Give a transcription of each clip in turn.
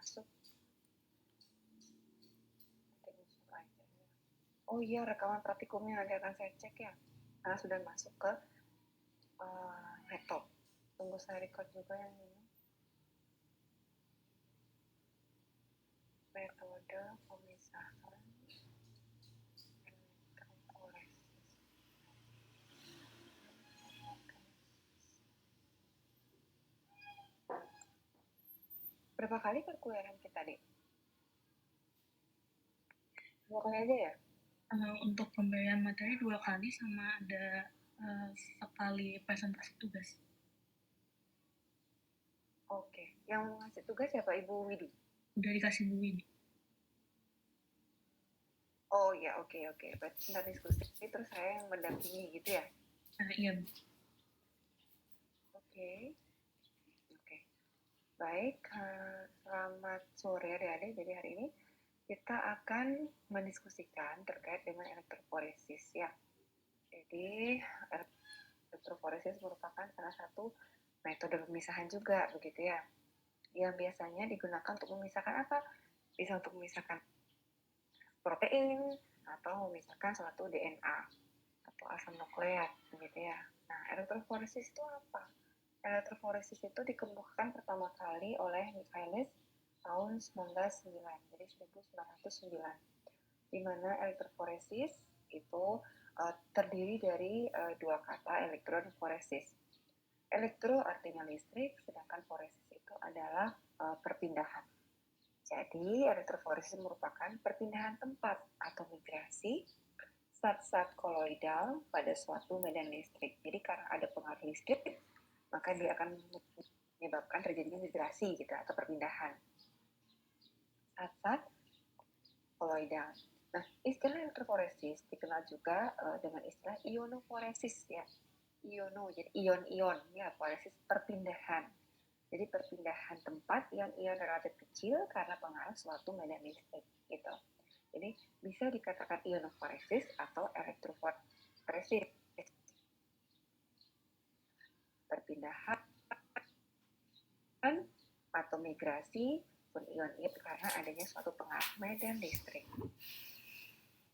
masuk. Oh iya, rekaman praktikumnya nanti akan saya cek ya, karena sudah masuk ke laptop. Tunggu saya record juga yang ini. Metode pemisahan elektroforesis. Berapa kali perkuliahan kita, Dek? 2 kali aja ya? Untuk pemberian materi 2 kali sama ada sekali presentasi tugas. Oke, yang ngasih tugas siapa? Ibu Widi? Udah dikasih Bu Widi. Oh iya, oke. Berarti kita diskusi, terus saya yang mendampingi gitu ya? Iya, Bu. Oke. Baik, selamat sore adik-adik. Jadi hari ini kita akan mendiskusikan terkait dengan elektroforesis ya. Jadi elektroforesis merupakan salah satu metode pemisahan juga begitu ya, yang biasanya digunakan untuk memisahkan apa? Bisa untuk memisahkan protein atau memisahkan suatu DNA atau asam nukleat begitu ya. Nah, elektroforesis itu apa? Elektroforesis itu dikemukakan pertama kali oleh Michaelis tahun 1909, jadi 1909, di mana elektroforesis itu terdiri dari dua kata, elektro dan foresis. Elektro artinya listrik, sedangkan foresis itu adalah perpindahan. Jadi elektroforesis merupakan perpindahan tempat atau migrasi zat-zat koloidal pada suatu medan listrik. Jadi karena ada pengaruh listrik, maka dia akan menyebabkan terjadinya migrasi gitu atau perpindahan zat-zat koloidal. Nah, istilah elektroforesis dikenal juga dengan istilah ionoforesis ya. Iono, jadi ion-ion ya, foresis perpindahan. Jadi perpindahan tempat yang ion relatif kecil karena pengaruh suatu medan listrik gitu. Jadi bisa dikatakan ionoforesis atau elektroforesis. Perpindahan atau migrasi ion itu karena adanya suatu pengaruh medan listrik.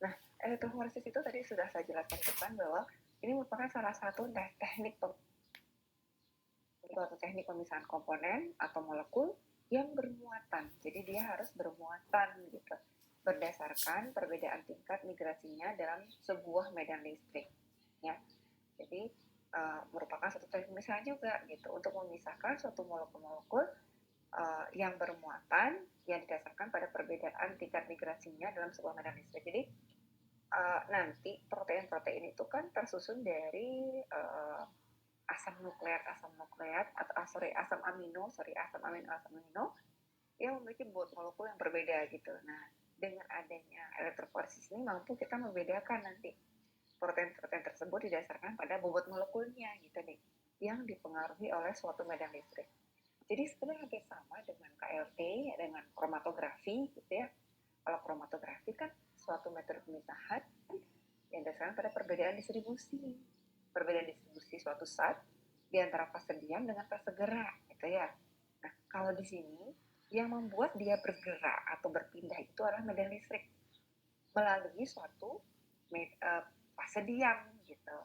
Nah, elektroforesis itu tadi sudah saya jelaskan ke depan bahwa ini merupakan salah satu teknik pemisahan komponen atau molekul yang bermuatan. Jadi dia harus bermuatan gitu, berdasarkan perbedaan tingkat migrasinya dalam sebuah medan listrik. Ya, jadi merupakan suatu teknik pemisahan juga gitu untuk memisahkan suatu molekul-molekul yang bermuatan yang didasarkan pada perbedaan tingkat migrasinya dalam sebuah medan listrik. Jadi nanti protein-protein itu kan tersusun dari asam nukleat atau asam amino yang memiliki bobot molekul yang berbeda gitu. Nah, dengan adanya elektroforesis ini mampu kita membedakan nanti protein-protein tersebut didasarkan pada bobot molekulnya gitu nih, yang dipengaruhi oleh suatu medan listrik. Jadi sebenarnya hampir sama dengan KLT, dengan kromatografi gitu ya. Kalau kromatografi kan suatu metode pemisahan yang didasarkan pada perbedaan distribusi suatu zat di antara fase diam dengan fase gerak gitu ya. Nah, kalau di sini yang membuat dia bergerak atau berpindah itu adalah medan listrik melalui suatu fase diam gitu.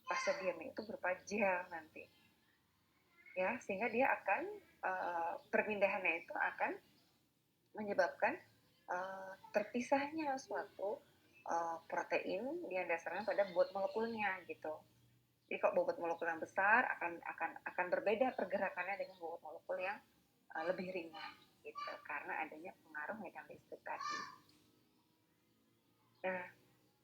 Fase diam itu berupa gel nanti ya, sehingga dia akan perpindahannya itu akan menyebabkan terpisahnya suatu protein yang dasarnya pada bobot molekulnya gitu. Jadi kalau bobot molekul yang besar akan berbeda pergerakannya dengan bobot molekul yang lebih ringan gitu, karena adanya pengaruh medan listrik tadi. Nah,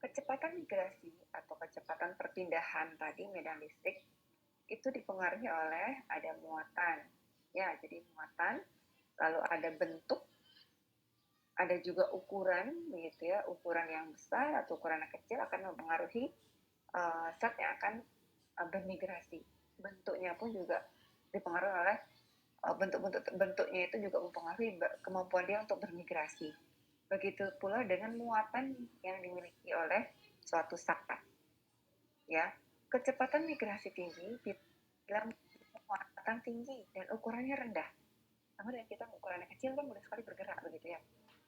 kecepatan migrasi atau kecepatan perpindahan tadi medan listrik itu dipengaruhi oleh ada muatan ya, jadi muatan, lalu ada bentuk, ada juga ukuran begitu ya, ukuran yang besar atau ukuran yang kecil akan mempengaruhi zat yang akan bermigrasi. Bentuknya pun juga dipengaruhi oleh bentuknya itu juga mempengaruhi kemampuan dia untuk bermigrasi. Begitu pula dengan muatan yang dimiliki oleh suatu zat ya. Kecepatan migrasi tinggi bila muatan tinggi dan ukurannya rendah sama dengan kita ukurannya kecil kan mudah sekali bergerak begitu ya.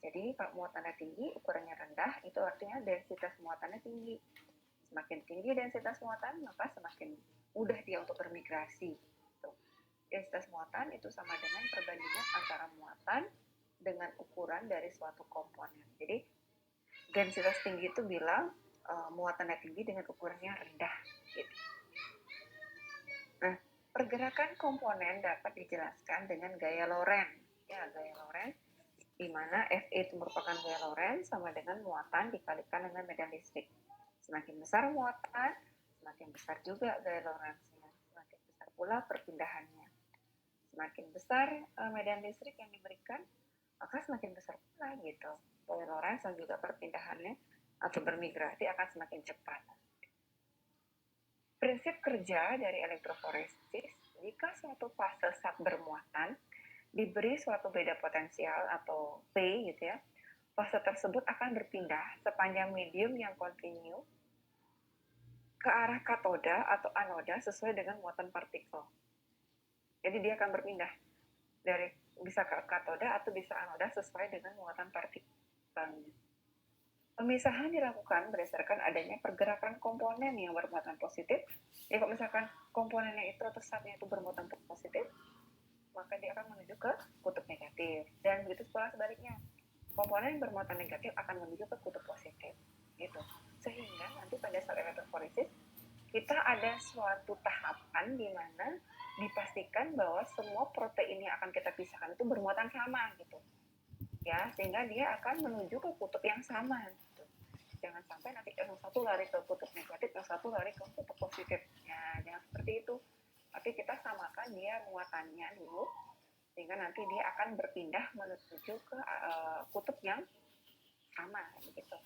Jadi kalau muatannya tinggi, ukurannya rendah, itu artinya densitas muatannya tinggi. Semakin tinggi densitas muatan, maka semakin mudah dia untuk bermigrasi. Densitas muatan itu sama dengan perbandingan antara muatan dengan ukuran dari suatu komponen. Jadi densitas tinggi itu bilang muatannya tinggi dengan ukurannya rendah. Gitu. Nah, pergerakan komponen dapat dijelaskan dengan gaya Lorentz. Ya, gaya Lorentz di mana F itu merupakan gaya Lorentz sama dengan muatan dikalikan dengan medan listrik. Semakin besar muatan, semakin besar juga gaya Lorentz-nya. Semakin besar pula perpindahannya. Semakin besar medan listrik yang diberikan, maka semakin besar pula gitu. Gaya Lorentz dan juga perpindahannya atau bermigrasi akan semakin cepat. Prinsip kerja dari elektroforesis, jika suatu fase zat bermuatan diberi suatu beda potensial atau P gitu ya, fase tersebut akan berpindah sepanjang medium yang kontinu ke arah katoda atau anoda sesuai dengan muatan partikel. Jadi dia akan berpindah dari bisa ke katoda atau bisa anoda sesuai dengan muatan partikelnya. Pemisahan dilakukan berdasarkan adanya pergerakan komponen yang bermuatan positif. Jadi kalau misalkan komponennya itu atau zatnya itu bermuatan positif, maka dia akan menuju ke kutub negatif. Dan begitu pula sebaliknya, komponen yang bermuatan negatif akan menuju ke kutub positif. Gitu. Sehingga nanti pada saat elektroforesis, kita ada suatu tahapan di mana dipastikan bahwa semua protein yang akan kita pisahkan itu bermuatan sama gitu. Ya, sehingga dia akan menuju ke kutub yang sama. Gitu. Jangan sampai nanti yang satu lari ke kutub negatif, yang satu lari ke kutub positif. Ya, jangan seperti itu. Tapi kita samakan dia muatannya dulu, sehingga nanti dia akan berpindah menuju ke kutub yang sama gitu.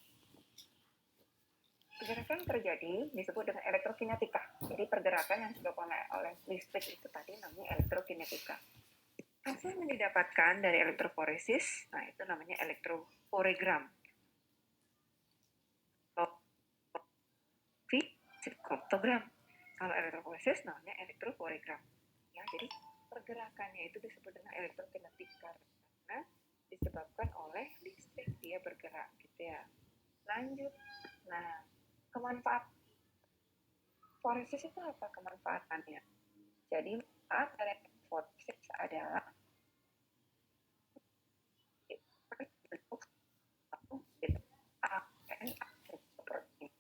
Pergerakan terjadi disebut dengan elektrokinetika. Jadi pergerakan yang disebabkan oleh listrik itu tadi namanya elektrokinetika. Hasil yang didapatkan dari elektroforesis, nah itu namanya elektroforegram. Siklotogram. Kalau elektroforesis namanya elektroforegram. Ya, jadi pergerakannya itu disebut dengan elektrokinetika karena disebabkan oleh listrik dia bergerak gitu ya. Lanjut. Nah, kemanfaat foresis itu apa kemanfaatannya? Jadi manfaat dari foresis adalah bentuk AN protein.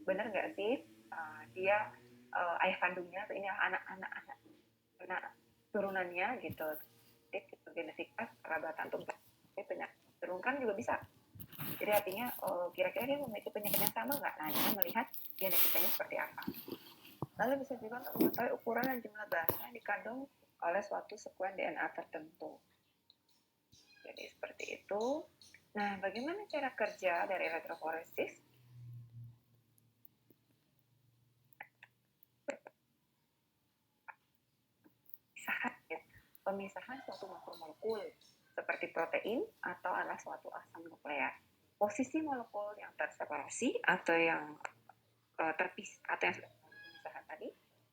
Benar nggak sih dia ayah kandungnya ini anak turunannya gitu. Genetika kerabatan tuh penyakit turunkan juga bisa. Jadi artinya kira-kira dia memiliki penyakit yang sama nggak? Nah, dengan melihat genetikanya seperti apa. Lalu bisa juga mengetahui ukuran dan jumlah bahan yang dikandung oleh suatu sekuen DNA tertentu. Jadi seperti itu. Nah, bagaimana cara kerja dari elektroforesis? Pemisahan suatu makromolekul seperti protein atau adalah suatu asam nukleat. Posisi molekul yang terseparasi atau yang terpisah atau yang pemisahan tadi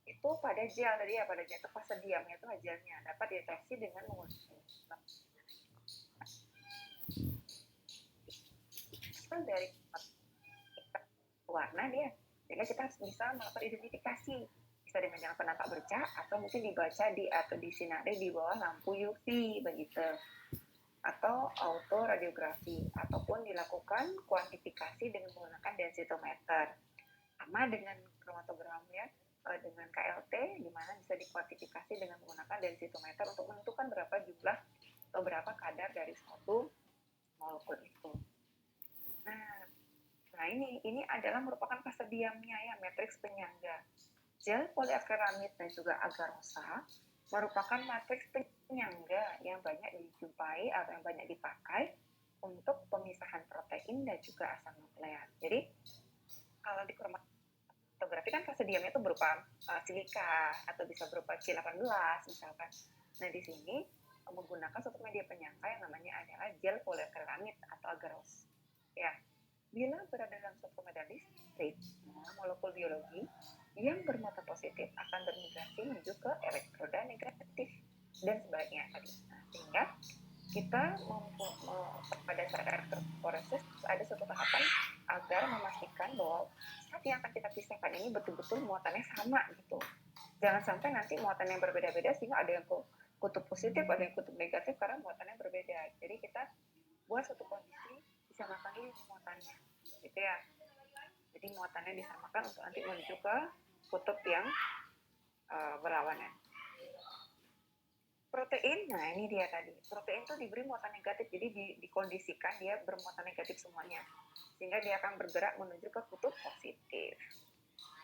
itu pada gel tadi ya, pada gel itu fase diamnya itu gelnya dapat dideteksi dengan menggunakan dari warna dia. Jadi kita bisa melakukan identifikasi bisa dengan yang penampak bercak atau mungkin dibaca atau disinari di bawah lampu UV begitu, atau autoradiografi ataupun dilakukan kuantifikasi dengan menggunakan densitometer sama dengan kromatogram ya, dengan KLT di mana bisa dikuantifikasi dengan menggunakan densitometer untuk menentukan berapa jumlah atau berapa kadar dari suatu molekul itu. Nah ini adalah merupakan fase diamnya ya, matriks penyangga. Gel poliakrilamid dan juga agarosa merupakan matriks penyangga yang banyak dijumpai atau yang banyak dipakai untuk pemisahan protein dan juga asam nukleat. Jadi kalau di kromatografi kan fase diamnya itu berupa silika atau bisa berupa C18 misalkan. Nah di sini menggunakan suatu media penyangga yang namanya adalah gel poliakrilamid atau agarose. Ya, bila berada dalam suatu medan listrik, molekul biologi yang bermuatan positif akan bermigrasi menuju ke elektroda negatif dan sebaliknya tadi. Nah, sehingga kita pada saat elektroforesis ada suatu tahapan agar memastikan bahwa zat yang akan kita pisahkan ini betul-betul muatannya sama gitu. Jangan sampai nanti muatannya berbeda-beda sehingga ada yang kutub positif, ada yang kutub negatif karena muatannya berbeda. Jadi kita buat suatu kondisi disamakan dulu muatannya, gitu ya. Jadi muatannya disamakan untuk nanti menuju ke kutub yang berlawanan. Protein, nah ini dia tadi. Protein itu diberi muatan negatif, jadi dikondisikan dia bermuatan negatif semuanya. Sehingga dia akan bergerak menuju ke kutub positif.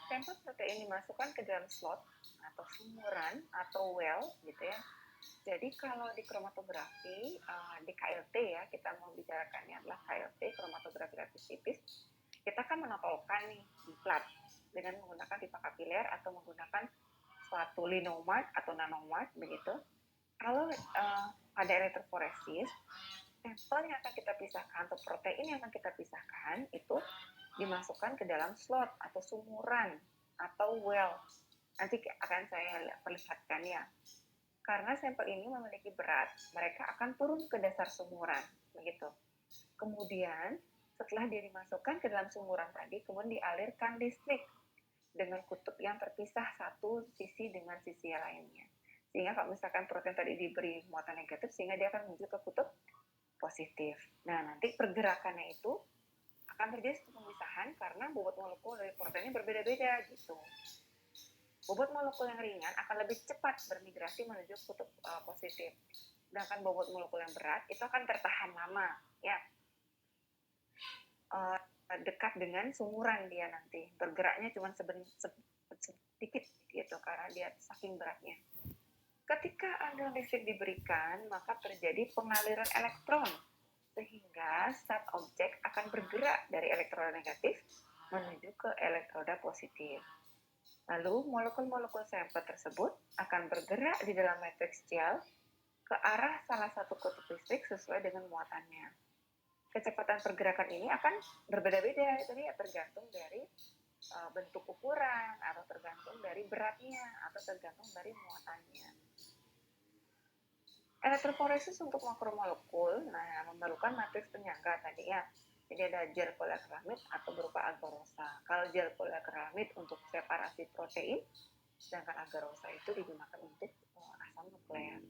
Sampel protein dimasukkan ke dalam slot atau sumuran atau well gitu ya. Jadi kalau di kromatografi, di KLT ya, kita mau bicarakannya adalah KLT, kromatografi lapis tipis, kita kan menotolkan nih di plat dengan menggunakan pipa kapiler atau menggunakan suatu linomart atau nanomart begitu. Kalau pada elektroforesis, sampel yang akan kita pisahkan atau protein yang akan kita pisahkan itu dimasukkan ke dalam slot atau sumuran atau well. Nanti akan saya perlihatkan ya. Karena sampel ini memiliki berat, mereka akan turun ke dasar sumuran, begitu. Kemudian setelah dia dimasukkan ke dalam sumuran tadi, kemudian dialirkan listrik dengan kutub yang terpisah satu sisi dengan sisi lainnya. Sehingga kalau misalkan protein tadi diberi muatan negatif, sehingga dia akan menuju ke kutub positif. Nah, nanti pergerakannya itu akan terjadi pemisahan karena bobot molekul dari proteinnya berbeda-beda gitu. Bobot molekul yang ringan akan lebih cepat bermigrasi menuju kutub positif. Sedangkan bobot molekul yang berat itu akan tertahan lama, ya. Dekat dengan sumuran dia nanti. Bergeraknya cuma sedikit gitu karena dia saking beratnya. Ketika aliran listrik diberikan, maka terjadi pengaliran elektron sehingga zat objek akan bergerak dari elektroda negatif menuju ke elektroda positif. Lalu molekul-molekul sampel tersebut akan bergerak di dalam matriks gel ke arah salah satu kutub listrik sesuai dengan muatannya. Kecepatan pergerakan ini akan berbeda-beda, itu ya tergantung dari bentuk ukuran atau tergantung dari beratnya atau tergantung dari muatannya. Elektroforesis untuk makromolekul, nah memerlukan matriks penyangga tadi ya. Jadi ada gel poliakrilamid atau berupa agarosa. Kalau gel poliakrilamid untuk separasi protein, sedangkan agarosa itu digunakan untuk asam nukleat.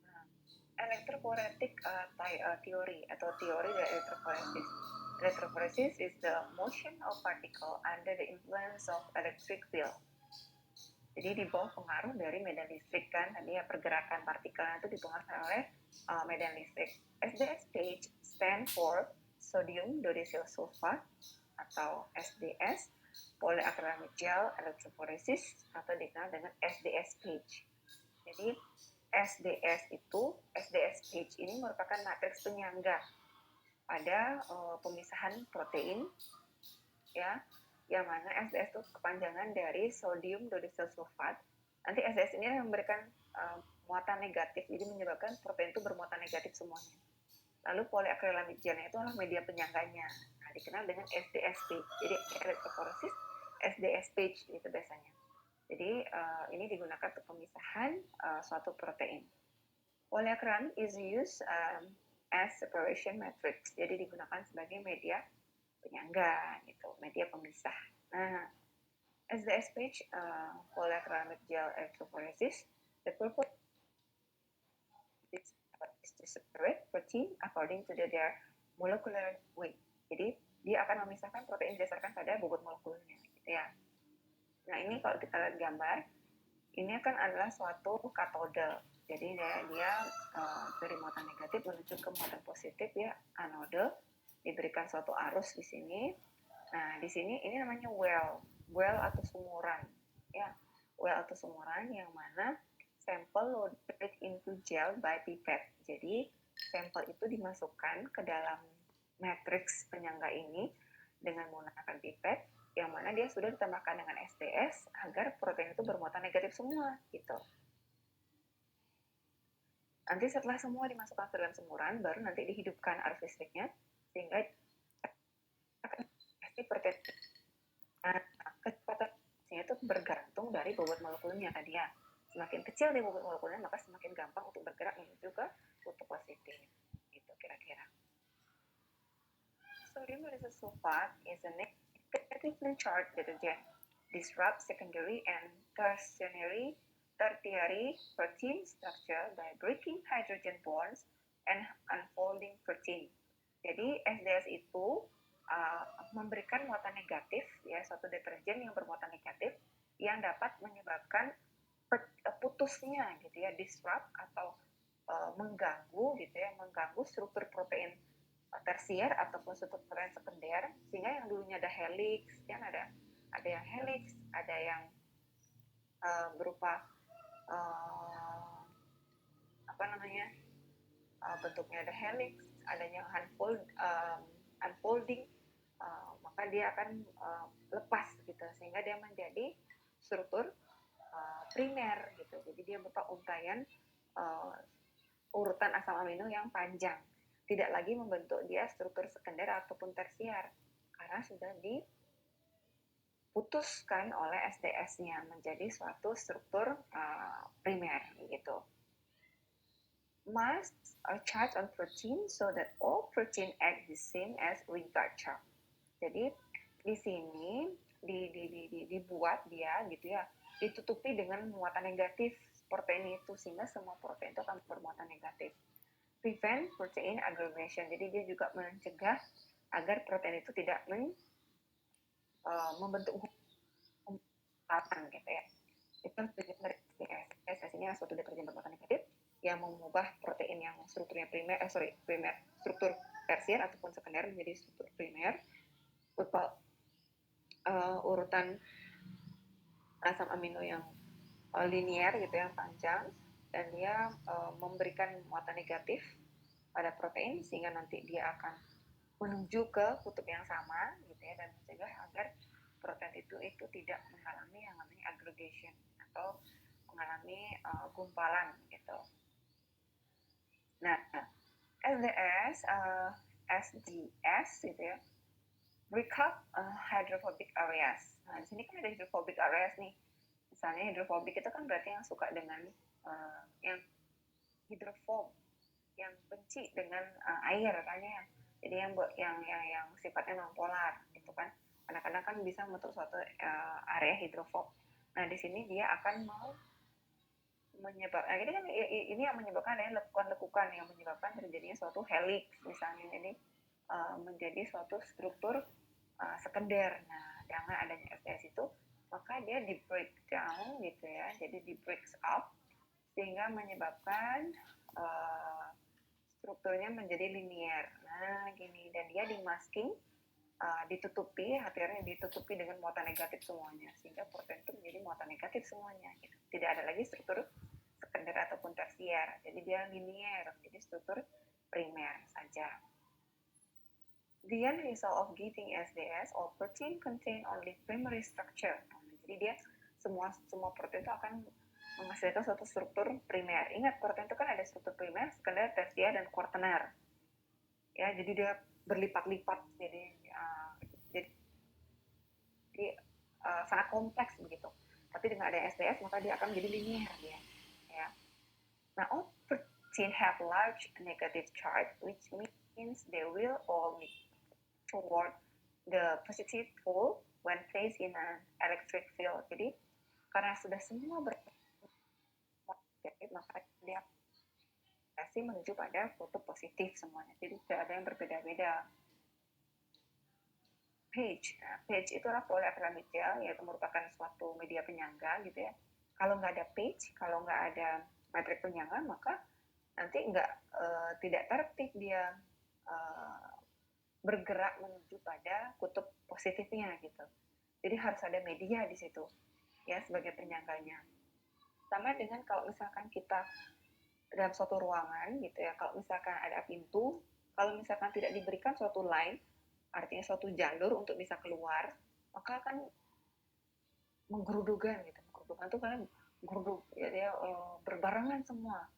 Nah, electroforetic theory atau teori dari elektroforesis. Electroforesis is the motion of particle under the influence of electric field. Jadi di bawah pengaruh dari medan listrik kan, tadi ya pergerakan partikelnya itu dipengaruhi oleh medan listrik. SDS page stand for sodium dodecyl sulfate atau SDS, polyacrylamide gel electrophoresis atau dikenal dengan SDS page. Jadi SDS page ini merupakan matriks penyangga pada pemisahan protein ya, yang mana SDS itu kepanjangan dari sodium dodecyl sulfate. Nanti SDS ini memberikan muatan negatif, jadi menyebabkan protein itu bermuatan negatif semuanya. Lalu polyacrylamide gelnya itu adalah media penyangganya. Nah, dikenal dengan SDS page. Jadi elektroforesis SDS page itu biasanya. Jadi ini digunakan untuk pemisahan suatu protein. Polyacrylamide is used as separation matrix. Jadi digunakan sebagai media penyangga gitu, media pemisah. Nah, SDS page polyacrylamide gel electrophoresis, the purpose is to separate protein according to their molecular weight. Jadi dia akan memisahkan protein berdasarkan pada bobot molekulnya, gitu ya. Nah ini kalau kita lihat gambar, ini akan adalah suatu katode. Jadi dia dari muatan negatif menuju ke muatan positif ya, anode. Diberikan suatu arus di sini. Nah, di sini ini namanya well atau sumuran. Ya, well atau sumuran yang mana sampel loaded into gel by pipette. Jadi, sampel itu dimasukkan ke dalam matriks penyangga ini dengan menggunakan pipette yang mana dia sudah ditambahkan dengan SDS agar protein itu bermuatan negatif semua gitu. Nanti setelah semua dimasukkan ke dalam semburan, baru nanti dihidupkan arus listriknya sehingga protein kecepatannya itu bergantung dari bobot molekulnya tadi ya. Semakin kecil dia bobot molekulnya, maka semakin gampang untuk bergerak menuju ke kutub positif. Gitu kira-kira. Sodium lysosulfate is a negatively charged detergent. Disrupts secondary and tertiary protein structure by breaking hydrogen bonds and unfolding protein. Jadi SDS itu memberikan muatan negatif, ya, suatu deterjen yang bermuatan negatif yang dapat menyebabkan putusnya gitu ya, disrupt atau mengganggu gitu ya, mengganggu struktur protein tersier ataupun struktur protein sekunder, sehingga yang dulunya ada helix, kan ada yang helix, ada yang berupa apa namanya, bentuknya ada helix, ada yang unfolding, maka dia akan lepas gitu, sehingga dia menjadi struktur primer gitu. Jadi dia berupa untaian urutan asam amino yang panjang, tidak lagi membentuk dia struktur sekunder ataupun tersier karena sudah diputuskan oleh SDS-nya menjadi suatu struktur primer gitu. Masks are charged on protein so that all protein act the same as regard charge. Jadi di sini dibuat dia gitu ya, ditutupi dengan muatan negatif protein itu, sehingga semua protein itu akan bermuatan negatif. Prevent protein aggregation, jadi dia juga mencegah agar protein itu tidak membentuk umpatan gitu ya. Itu tujuan dari SDS. Ini suatu deterjen bermuatan negatif yang mengubah protein yang strukturnya primer, struktur tersier ataupun sekunder menjadi struktur primer berupa urutan asam amino yang linier gitu, yang panjang, dan dia memberikan muatan negatif pada protein sehingga nanti dia akan menuju ke kutub yang sama gitu ya, dan mencegah agar protein itu tidak mengalami yang namanya aggregation atau mengalami gumpalan gitu. Nah, SDS, SGS gitu ya, recap hydrophobic areas. Nah, di sini kan ada hydrophobic areas nih. Misalnya hidrofobik itu kan berarti yang suka dengan yang hidrofob, yang benci dengan air kan ya. Jadi yang sifatnya non polar gitu kan. Kadang-kadang kan bisa membentuk suatu area hidrofob. Nah, di sini dia akan mau menyebabkan, ini kan ini yang menyebabkan ya lekukan-lekukan yang menyebabkan terjadinya suatu helix misalnya, ini menjadi suatu struktur sekunder. Nah, dengan adanya SDS itu, maka dia di breakdown gitu ya, jadi di breaks up sehingga menyebabkan strukturnya menjadi linier. Nah, gini, dan dia di masking, ditutupi, hatiarnya ditutupi dengan muatan negatif semuanya, sehingga protein itu menjadi muatan negatif semuanya gitu. Tidak ada lagi struktur sekunder ataupun tersier, jadi dia linier, jadi struktur primer saja. The end result of giving SDS, all protein contain only primary structure. Jadi dia semua protein itu akan menghasilkan suatu struktur primer. Ingat, protein itu kan ada struktur primer, sekunder, tersier, dan kuartener. Ya, jadi dia berlipat-lipat, jadi sangat kompleks begitu. Tapi dengan ada SDS, maka dia akan menjadi linier dia. Ya. Nah, all protein have large negative charge, which means they will all move toward the positive pole when placed in an electric field. Jadi karena sudah semua negatif, maka dia pasti menuju pada kutub positif semuanya. Jadi tidak ada yang berbeda-beda. Page itu adalah polyethylene gel, yaitu merupakan suatu media penyangga gitu ya. Kalau nggak ada page, kalau nggak ada matrik penyangga, maka nanti tidak tertib dia bergerak menuju pada kutub positifnya gitu. Jadi harus ada media di situ ya sebagai penyangganya. Sama dengan kalau misalkan kita dalam suatu ruangan gitu ya, kalau misalkan ada pintu, kalau misalkan tidak diberikan suatu line, artinya suatu jalur untuk bisa keluar, maka kan menggerudukan gitu. Menggerudukan tuh kan geruduk ya, berbarengan semua.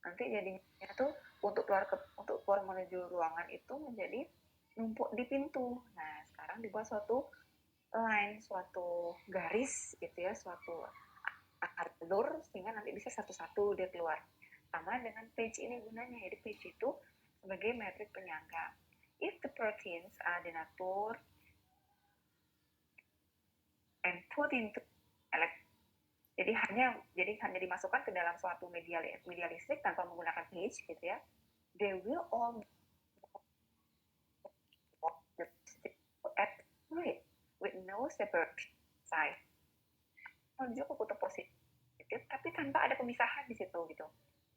Nanti jadinya tuh untuk keluar menuju ruangan itu menjadi numpuk di pintu. Nah, sekarang dibuat suatu line, suatu garis gitu ya, suatu alur sehingga nanti bisa satu-satu dia keluar. Sama dengan page ini gunanya, jadi page itu sebagai metrik penyangga. If the proteins are denatured and put into jadi hanya dimasukkan ke dalam suatu media listrik tanpa menggunakan page gitu ya, they will all at right with no separate side menuju ke kutub positif tapi tanpa ada pemisahan di situ gitu.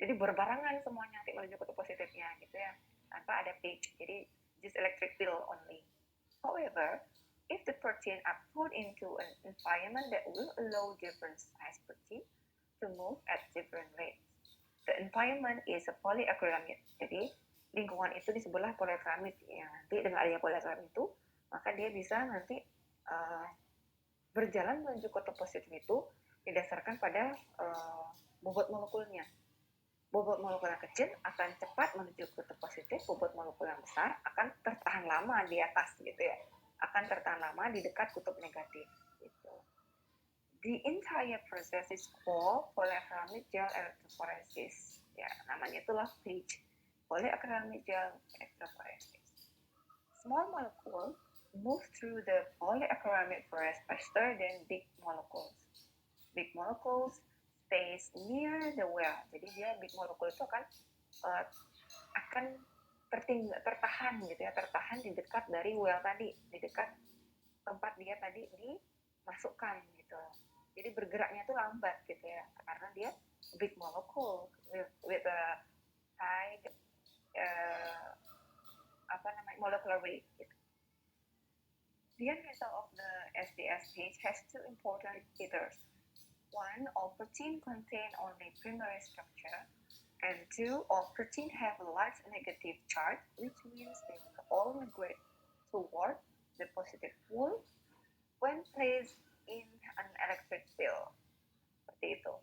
Jadi berbarengan semuanya nanti menuju kutub positifnya gitu ya, tanpa ada page. Jadi just electric field only. However, if the protein are put into an environment that will allow different size protein to move at different rates, the environment is a polyacrylamide. Jadi lingkungan itu disebutlah polyacrylamide ya. Nanti dengan adanya polyacrylamide itu, maka dia bisa nanti berjalan menuju kutub positif itu didasarkan pada bobot molekulnya. Bobot molekul yang kecil akan cepat menuju kutub positif, bobot molekul yang besar akan tertahan lama di atas gitu ya, akan tertahan lama di dekat kutub negatif gitu. The entire process is called polyacrylamide gel electrophoresis. Ya, namanya itulah PAGE, polyacrylamide gel electrophoresis. Small molecule move through the polyacrylamide forest faster than big molecules. Big molecules stays near the well. Jadi dia big molecule itu akan tertahan gitu ya, tertahan di dekat dari well tadi, di dekat tempat dia tadi dimasukkan gitu. Jadi bergeraknya itu lambat gitu ya, karena dia big molecule with a high molecular weight. Gitu. The end result of the SDS page has two important indicators. One, all protein contain only primary structure, and two, all protein have a large negative charge, which means they will all migrate toward the positive pole when placed in an electric field. Seperti itu.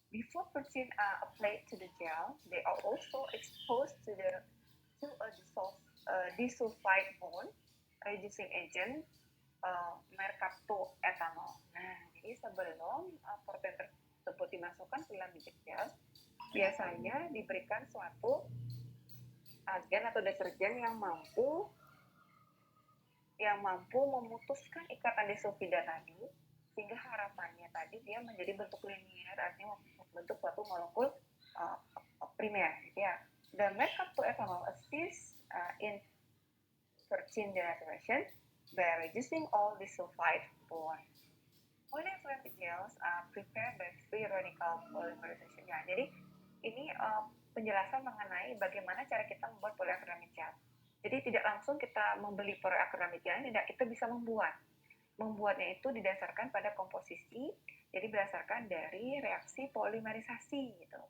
Before protein are applied to the gel, they are also exposed to a disulfide bond reducing agent mercaptoethanol. Nah, jadi sebelum protein tersebut dimasukkan ke dalam gel, biasanya diberikan suatu agen atau deterjen yang mampu memutuskan ikatan disulfida tadi, sehingga harapannya tadi dia menjadi bentuk linier, artinya membentuk suatu molekul primer. Ya, the mercaptoethanol assists in protein denaturation by reducing all disulfide bonds. Polyacrylamide gels are prepared by free radical polymerization. Ya, jadi ini penjelasan mengenai bagaimana cara kita membuat polyacrylamide gel. Jadi tidak langsung kita membeli polyacrylamide gel, tidak, kita bisa membuat. Membuatnya itu didasarkan pada komposisi, jadi berdasarkan dari reaksi polimerisasi gitu.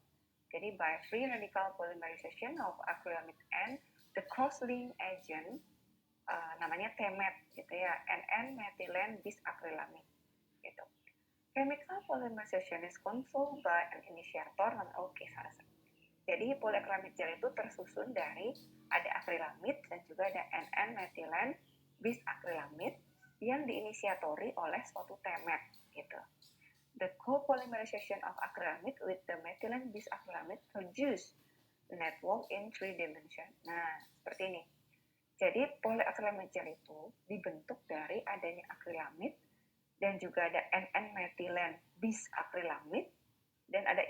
Jadi by free radical polymerization of acrylamide and the cross-link agent namanya TMAT gitu ya, NN-methylene bisacrylamide gitu. Chemical polymerization is controlled by an initiator namanya salasa. Jadi polyacrylamide gel itu tersusun dari ada akrilamid dan juga ada NN-methylene bisacrylamide yang diinisiatori oleh suatu TMAT gitu. The copolymerization of acrylamide with the methylene bisacrylamide produce network in 3 dimension. Nah, seperti ini. Jadi polyacrylamide gel itu dibentuk dari adanya akrilamid dan juga ada NN-methylene bisacrylamide dan ada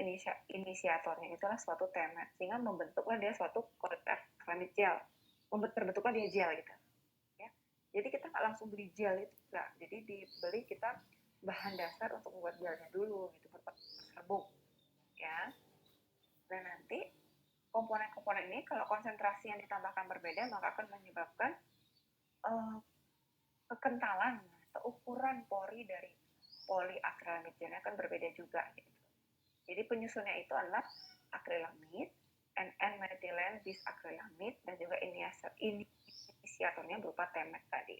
inisiatornya, itulah suatu TMAT, sehingga membentuklah dia suatu polyacrylamide gel. Terbentuklah dia gel gitu. Ya. Jadi kita nggak langsung beli gel itu enggak. Jadi dibeli kita bahan dasar untuk membuat gelnya dulu gitu, serbuk. Ya. Dan nanti komponen-komponen ini kalau konsentrasi yang ditambahkan berbeda maka akan menyebabkan kekentalan atau ukuran pori dari polyacrylamide gelnya akan berbeda juga gitu. Jadi penyusunnya itu adalah akrilamid, NN-methylene bisacrylamide dan juga inisiatornya berupa TMAT tadi.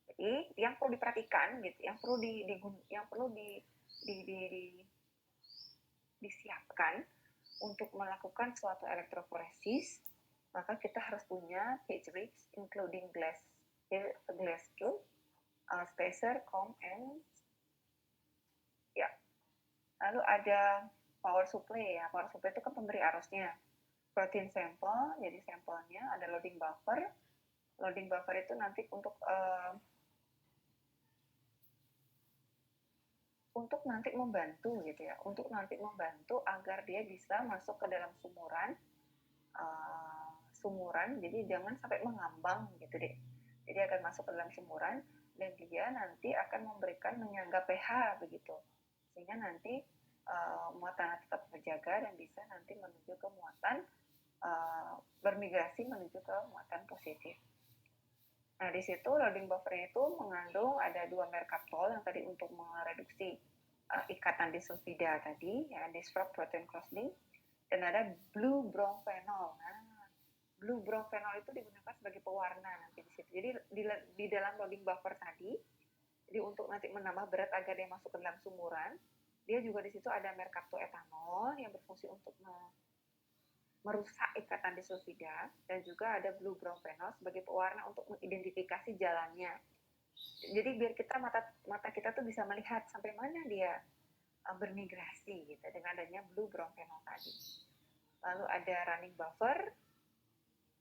Jadi yang perlu diperhatikan gitu, yang perlu disiapkan untuk melakukan suatu elektroforesis, maka kita harus punya page rigs including glass tube, spacer, comb, and ya. Lalu ada power supply ya. Power supply itu kan pemberi arusnya. Protein sample, jadi sampelnya ada loading buffer. Loading buffer itu nanti untuk nanti membantu gitu ya, untuk nanti membantu agar dia bisa masuk ke dalam sumuran, jadi jangan sampai mengambang gitu deh. Jadi akan masuk ke dalam sumuran dan dia nanti akan memberikan menyangga pH begitu, sehingga nanti muatan tetap terjaga dan bisa nanti menuju ke muatan bermigrasi menuju ke muatan positif. Nah, di situ loading buffer itu mengandung ada 2 mercaptol yang tadi untuk mereduksi ikatan disulfida tadi, ya, disrupt protein cross-link, dan ada blue bromfenol. Nah, blue bromfenol itu digunakan sebagai pewarna nanti di situ. Jadi di dalam loading buffer tadi, jadi untuk nanti menambah berat agar dia masuk ke dalam sumuran, dia juga di situ ada mercaptoetanol yang berfungsi untuk merusak ikatan disulfida, dan juga ada blue bromfenol sebagai pewarna untuk mengidentifikasi jalannya. Jadi biar mata kita tuh bisa melihat sampai mana dia bermigrasi gitu dengan adanya blue bromfenol tadi. Lalu ada running buffer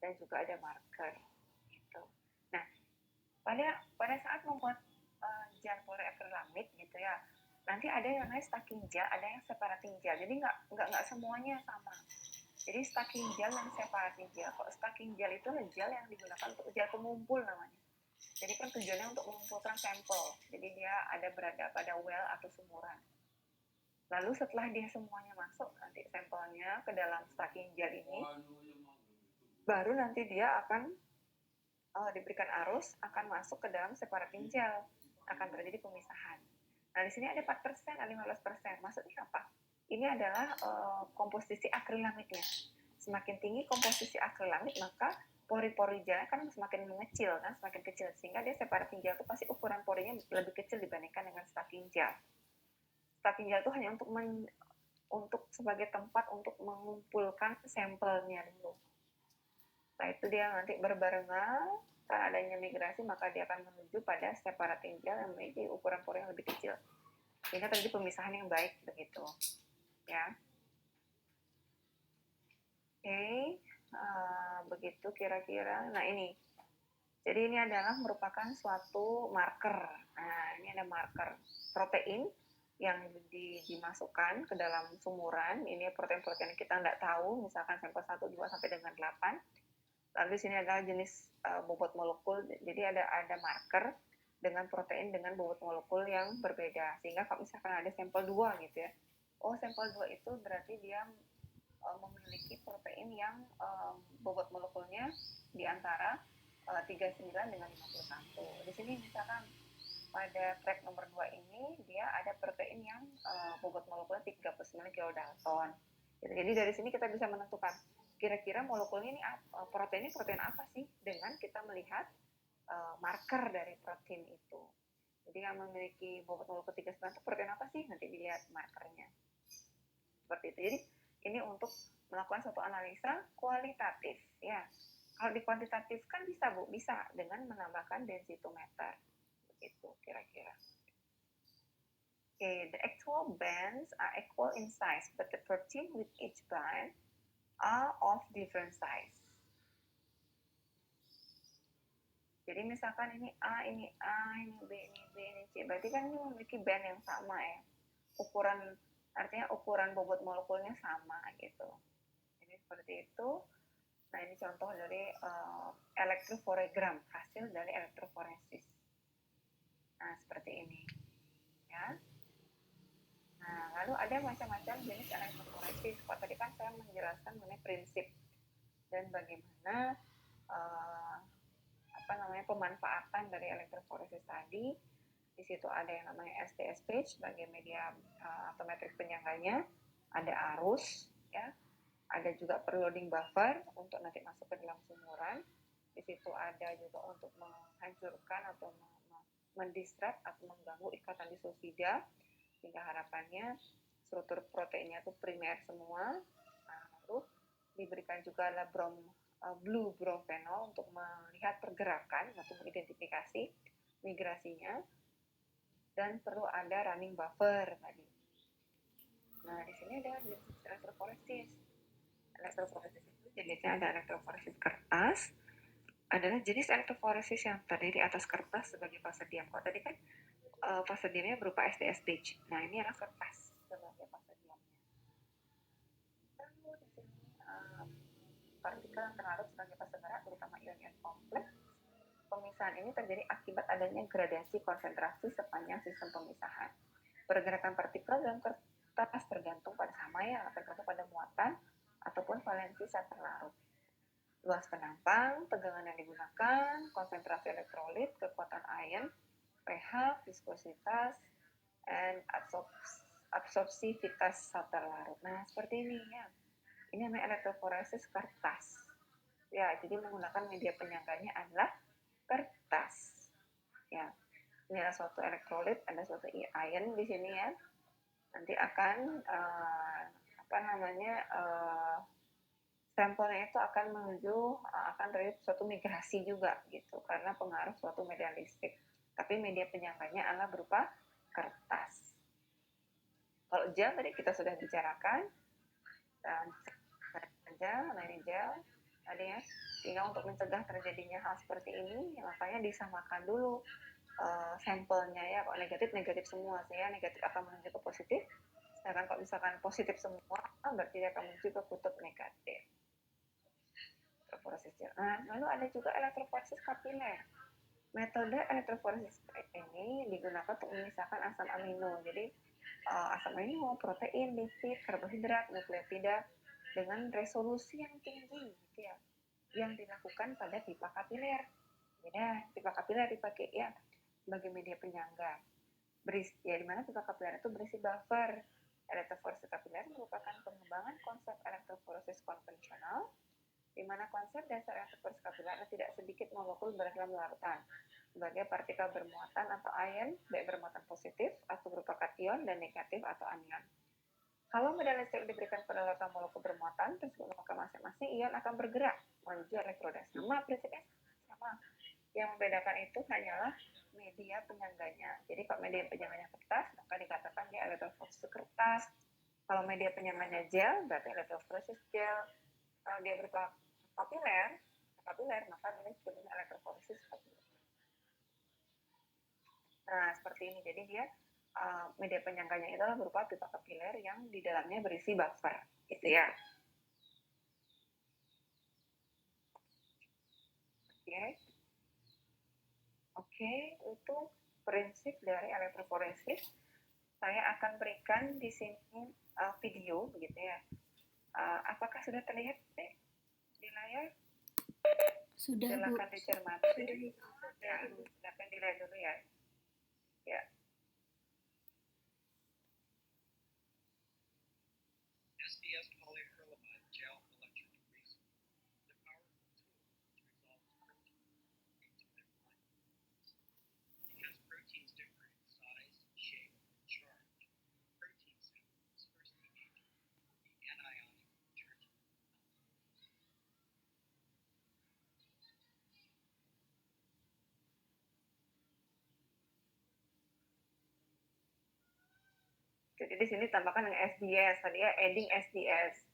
dan juga ada marker gitu. Nah, pada saat membuat gel polyacrylamide gitu ya, nanti ada yang namanya stacking gel, ada yang separating gel. Jadi nggak semuanya sama. Jadi stacking gel dan separating gel. Kalau stacking gel itu gel yang digunakan untuk gel pengumpul namanya. Jadi kan tujuannya untuk mengumpulkan sampel. Jadi dia ada berada pada well atau sumuran. Lalu setelah dia semuanya masuk nanti sampelnya ke dalam stacking gel ini, baru nanti dia akan diberikan arus, akan masuk ke dalam separating gel, akan terjadi pemisahan. Nah, di sini ada 4%, ada 15%. Maksudnya apa? Ini adalah komposisi akrilamidnya. Semakin tinggi komposisi akrilamid, maka pori-pori gelnya kan semakin mengecil, kan, semakin kecil, sehingga dia separating gel itu pasti ukuran porinya lebih kecil dibandingkan dengan stacking gel. Stacking gel itu hanya untuk sebagai tempat untuk mengumpulkan sampelnya dulu. Nah, itu dia nanti berbarengan, karena adanya migrasi maka dia akan menuju pada separating gel yang memiliki ukuran pori yang lebih kecil, sehingga terjadi pemisahan yang baik begitu ya. Oke, begitu kira-kira. Nah, ini jadi ini adalah merupakan suatu marker. Nah, ini ada marker protein yang dimasukkan ke dalam sumuran. Ini protein-protein yang kita nggak tahu, misalkan sampel 1, 2, sampai dengan 8. Lalu di sini adalah jenis bobot molekul. Jadi ada marker dengan protein dengan bobot molekul yang berbeda. Sehingga kalau misalkan ada sampel 2 gitu ya. Oh, sampel 2 itu berarti dia memiliki protein yang bobot molekulnya di antara 39 dengan 51. Di sini misalkan pada track nomor 2 ini dia ada protein yang bobot molekulnya 39 kilodalton. Jadi dari sini kita bisa menentukan kira-kira molekulnya ini protein apa sih dengan kita melihat marker dari protein itu. Jadi yang memiliki bobot molekul 39 itu protein apa sih? Nanti dilihat markernya. Seperti itu. Jadi ini untuk melakukan suatu analisa kualitatif ya. Kalau di kuantitatif kan bisa dengan menambahkan densitometer begitu kira-kira. Okay, the actual bands are equal in size, but the protein with each band are of different size. Jadi misalkan ini A, ini A, ini B, ini B, ini C, berarti kan ini memiliki band yang sama ya. Artinya ukuran bobot molekulnya sama gitu. Jadi seperti itu. Nah, ini contoh dari elektroforegram, hasil dari elektroforesis. Nah, seperti ini. Ya. Nah, lalu ada macam-macam jenis elektroforesis. Kalau tadi kan saya menjelaskan mengenai prinsip dan bagaimana pemanfaatan dari elektroforesis tadi. Di situ ada yang namanya STSP sebagai media atau metrik penyangganya, ada arus, ya, ada juga preloading buffer untuk nanti masuk ke dalam sumuran. Di situ ada juga untuk menghancurkan atau mendisrupt atau mengganggu ikatan disulfida, sehingga harapannya struktur proteinnya itu primer semua. Nah, lalu diberikan juga adalah blue bromfenol untuk melihat pergerakan atau mengidentifikasi migrasinya, dan perlu ada running buffer tadi. Nah, di sini ada jenis elektroforesis. Elektroforesis itu jenisnya ada elektroforesis kertas, adalah jenis elektroforesis yang terdiri atas kertas sebagai fase diam. Kalau tadi kan fase diamnya berupa SDS stage. Nah, ini adalah kertas sebagai fase diamnya. Lalu di sini partikel yang terlarut sebagai fase gerak, terutama ion-ion kompleks. Pemisahan ini terjadi akibat adanya gradasi konsentrasi sepanjang sistem pemisahan. Pergerakan partikel dalam kertas tergantung pada tergantung pada muatan ataupun valensi saat terlarut. Luas penampang, tegangan yang digunakan, konsentrasi elektrolit, kekuatan ion, pH, viskositas, dan absorpsivitas saat terlarut. Nah, seperti ini ya. Ini namanya elektroforesis kertas. Ya, jadi menggunakan media penyangganya adalah kertas. Ya, ini adalah suatu elektrolit, ada suatu ion di sini ya. Nanti akan sampelnya itu akan akan terjadi suatu migrasi juga gitu, karena pengaruh suatu media listrik. Tapi media penyangganya adalah berupa kertas. Kalau gel tadi kita sudah bicarakan, dan gel tadi ya, sehingga untuk mencegah terjadinya hal seperti ini, makanya disamakan dulu sampelnya ya. Kalau negatif semua, sehingga negatif akan menuju ke positif, sedangkan kalau misalkan positif semua, berarti dia akan menuju ke kutub negatif. Nah, lalu ada juga elektroforesis kapiler. Metode elektroforesis ini digunakan untuk memisahkan asam amino. Jadi asam amino, protein, lipid, karbohidrat, nukleotida dengan resolusi yang tinggi gitu ya, yang dilakukan pada pipa kapiler. Beda, pipa kapiler dipakai ya sebagai media penyangga. Ya, di mana pipa kapiler itu berisi buffer. Elektroforesis kapiler merupakan pengembangan konsep elektroforesis konvensional, di mana konsep dasar elektroforesis kapiler tidak sedikit molekul berada dalam larutan sebagai partikel bermuatan atau ion, baik bermuatan positif atau berupa kation dan negatif atau anion. Kalau media listrik diberikan pada larutan molekul bermuatan tersebut, maka masing-masing ion akan bergerak menuju elektroda. Prinsipnya sama. Yang membedakan itu hanyalah media penyangganya. Jadi kalau media penyangganya kertas, maka dikatakan dia elektroforesis kertas. Kalau media penyangganya gel, berarti elektroforesis gel. Kalau dia berupa kapiler, maka ini disebut elektroforesis kapiler. Nah, seperti ini. Jadi dia media penyangganya itu adalah berupa pipa kapiler yang di dalamnya berisi buffer, gitu ya. Oke, itu prinsip dari elektroforesis. Saya akan berikan di sini video, begitu ya. Apakah sudah terlihat di layar? Sudah, silakan dicermati. Ya, silakan dilihat dulu ya. Ya. SDS polyacrylamide gel electrophoresis, the powerful tool to resolve proteins into their molecules. Because proteins differ in size, shape, and charge, protein samples first engage the anionic detergent. Jadi di sini tambahkan dengan SDS, tadi ya, adding SDS.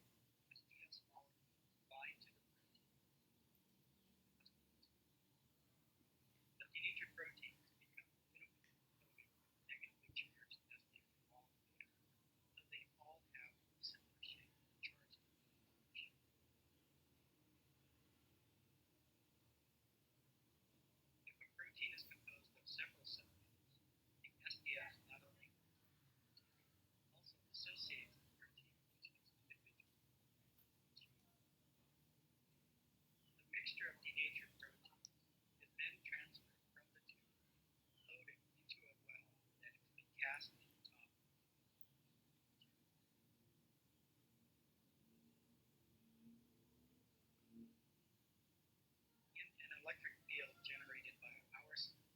Electric field generated by a power supply.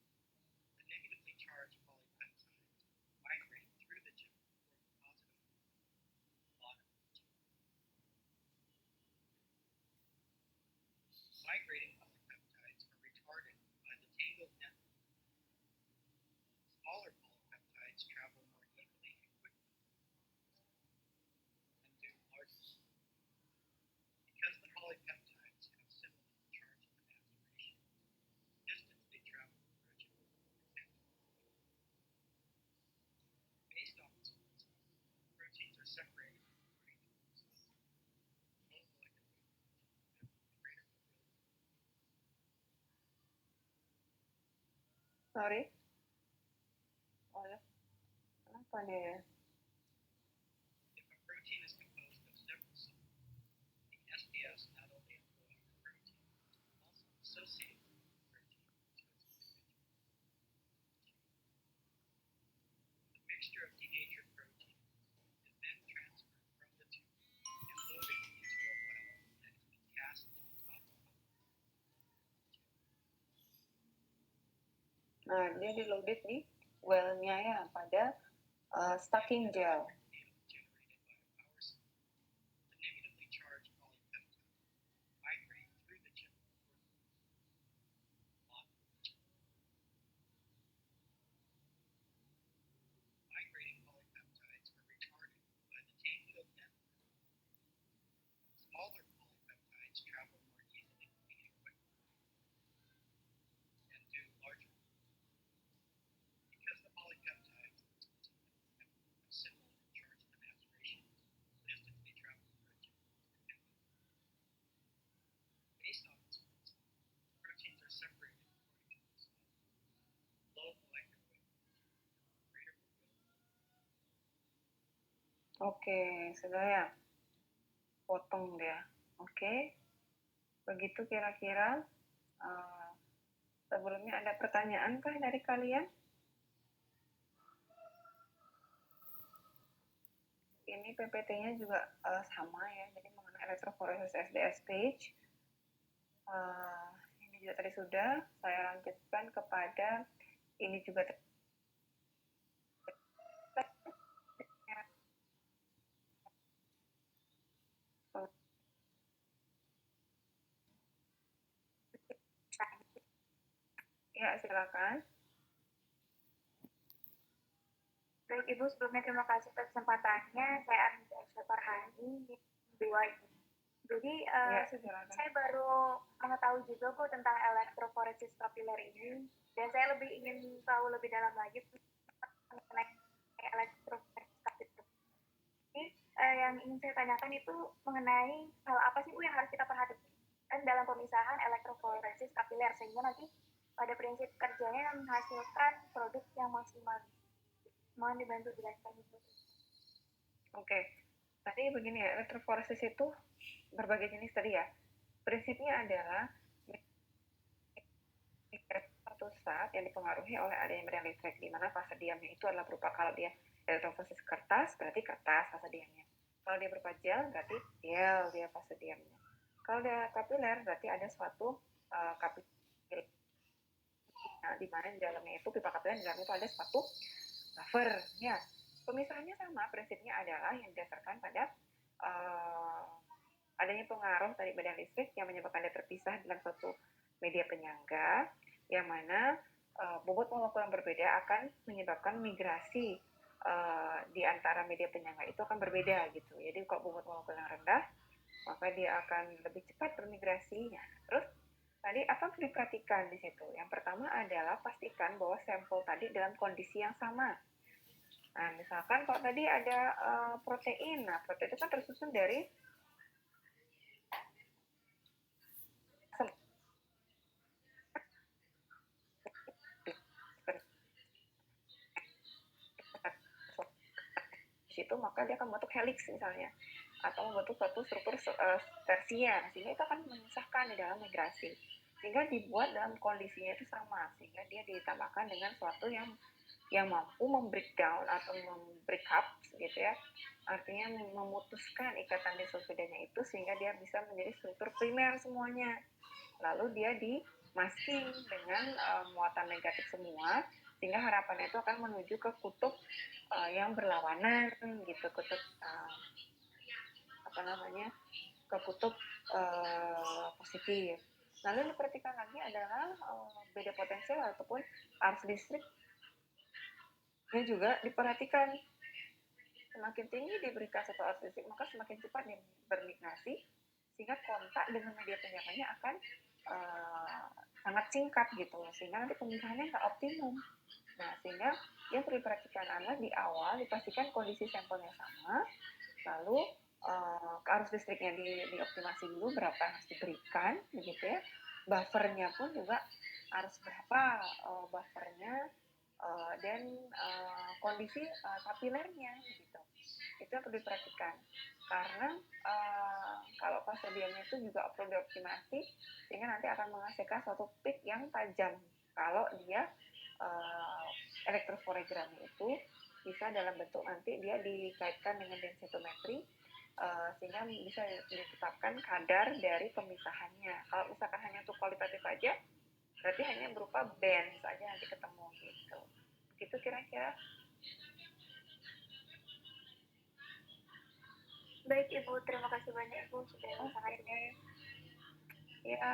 The negative Migrating polypeptides are retarded by the tangled network. Smaller polypeptides travel more evenly and quickly and do larger. Because the polypeptides have similar charge to mass ratios, the distance they travel approaches based on this principle, proteins are separated according to themselves. Low molecular weight have greater mobility. Sorry, kenapa dia? If a protein is composed of several subunits, the SDS not only employs the protein, but also associates the protein to its individual chain. The mixture of denatured proteins is then transferred from the tube and loaded into a well that has been cast on top of the Nah, dia di-loaded di well-nya ya pada stacking gel. generated by a power supply. The negatively charged polypeptide migrate through the gel toward the gel. Migrating polypeptides are retarded by the tangled network. Smaller polypeptides travel more easily and quickly and do larger. Because the polypeptides have similar charge to mass ratios, the distance they travel approaches based on this principle, proteins are separated according to themselves. Low molecular weight, greater mobility. Oke, sudah ya. Potong dia. Oke. Begitu kira-kira. Sebelumnya ada pertanyaan kah dari kalian? Ini PPT-nya juga sama ya, jadi mengenai electrophoresis SDS page. Ini juga tadi sudah, saya lanjutkan kepada ini juga ya, silakan. Baik Ibu, sebelumnya terima kasih atas kesempatannya. Saya Arnita Farhani di 2 ini. Jadi saya baru mengetahui juga Bu tentang electrophoresis kapiler ini, dan saya lebih ingin tahu lebih dalam lagi mengenai electrophoresis kapiler. Jadi yang ingin saya tanyakan itu mengenai hal apa sih Bu yang harus kita perhatikan dalam pemisahan electrophoresis kapiler sehingga nanti pada prinsip kerjanya menghasilkan produk yang maksimal. Mohon dibantu jelaskan itu. Oke, tadi begini ya, electrophoresis itu berbagai jenis tadi ya. Prinsipnya adalah satu zat yang dipengaruhi oleh adanya medan listrik, di mana fase diamnya itu adalah berupa, kalau dia electrophoresis kertas berarti kertas fase diamnya. Kalau dia berupa gel berarti gel dia fase diamnya. Kalau dia kapiler berarti ada suatu kapiler, di mana di dalamnya itu pipa kapiler, di dalamnya itu ada suatu buffer ya. Pemisahannya sama, prinsipnya adalah yang didasarkan pada adanya pengaruh dari medan listrik yang menyebabkan dia terpisah dalam suatu media penyangga, yang mana bobot molekul yang berbeda akan menyebabkan migrasi di antara media penyangga itu akan berbeda gitu. Jadi kalau bobot molekul yang rendah, maka dia akan lebih cepat bermigrasi. Terus tadi apa yang diperhatikan di situ? Yang pertama adalah pastikan bahwa sampel tadi dalam kondisi yang sama. Nah, misalkan kalau tadi ada protein, nah protein itu kan tersusun dari situ, maka dia akan membentuk helix misalnya, atau membentuk suatu struktur tersier, sehingga itu akan memisahkan di dalam migrasi, sehingga dibuat dalam kondisinya itu sama, sehingga dia ditambahkan dengan suatu yang mampu membreakdown atau membreak up gitu ya, artinya memutuskan ikatan disulfidanya itu sehingga dia bisa menjadi struktur primer semuanya, lalu dia di masking dengan muatan negatif semua, sehingga harapannya itu akan menuju ke kutub yang berlawanan gitu, kutub ke kutub positif. Lalu diperhatikan lagi adalah beda potensial ataupun arus listrik. Ini juga diperhatikan, semakin tinggi diberikan satu arus listrik maka semakin cepat dia bermigrasi, sehingga kontak dengan media penyanganya akan sangat singkat gitu, sehingga nanti pemisahannya nggak optimum. Nah, sehingga yang perlu diperhatikan adalah di awal dipastikan kondisi sampelnya sama, lalu arus listriknya dioptimasi dulu berapa yang harus diberikan, begitu ya. Buffernya pun juga harus berapa buffernya, dan kondisi kapilernya gitu. Itu yang perlu diperhatikan. Karena kalau fase diamnya itu juga perlu dioptimasi, sehingga nanti akan menghasilkan suatu peak yang tajam. Kalau dia elektroforegramnya itu bisa dalam bentuk nanti dia dikaitkan dengan densitometri, sehingga bisa ditetapkan kadar dari pemisahannya. Kalau misalkan hanya untuk kualitatif aja, berarti hanya berupa band saja nanti ketemu gitu. Begitu kira-kira. Baik Ibu, terima kasih banyak Ibu sudah sangat ya.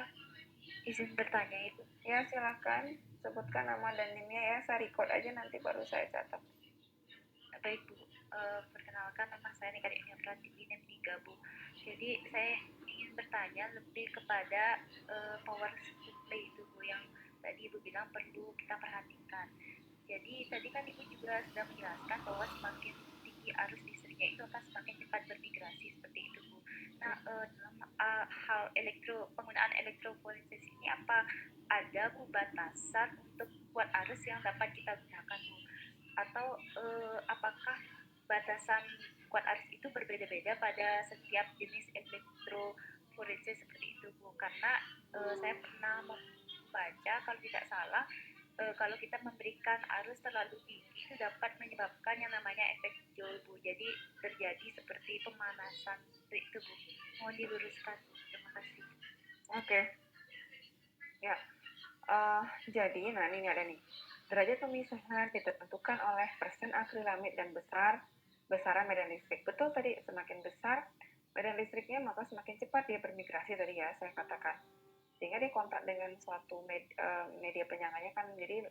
Izin bertanya Ibu. Ya silakan, sebutkan nama dan NIM-nya ya, saya record aja nanti baru saya catat. Baik Bu, perkenalkan nama saya Nika Denia Pratiwi, NIM 3 Bu. Jadi saya ingin bertanya lebih kepada power supply itu Bu, yang tadi Ibu bilang perlu kita perhatikan. Jadi tadi kan Ibu juga sudah menjelaskan bahwa semakin tinggi arus listriknya itu akan semakin cepat bermigrasi, seperti itu Bu. Nah, dalam hal penggunaan elektroforesis ini apa ada Bu batasan untuk kuat arus yang dapat kita gunakan Bu? Atau apakah batasan kuat arus itu berbeda-beda pada setiap jenis elektroforesis seperti itu Bu? Karena saya pernah membaca, kalau tidak salah, kalau kita memberikan arus terlalu tinggi itu dapat menyebabkan yang namanya efek Joule Bu. Jadi terjadi seperti pemanasan itu Bu. Mohon diluruskan Bu. Terima kasih. Oke. Ya. Jadi, nah ini ada nih. Derajat pemisahan ditentukan oleh persen akrilamid dan besaran medan listrik. Betul tadi, semakin besar medan listriknya maka semakin cepat dia bermigrasi tadi ya saya katakan. Sehingga dia kontak dengan suatu media penyanganya kan jadi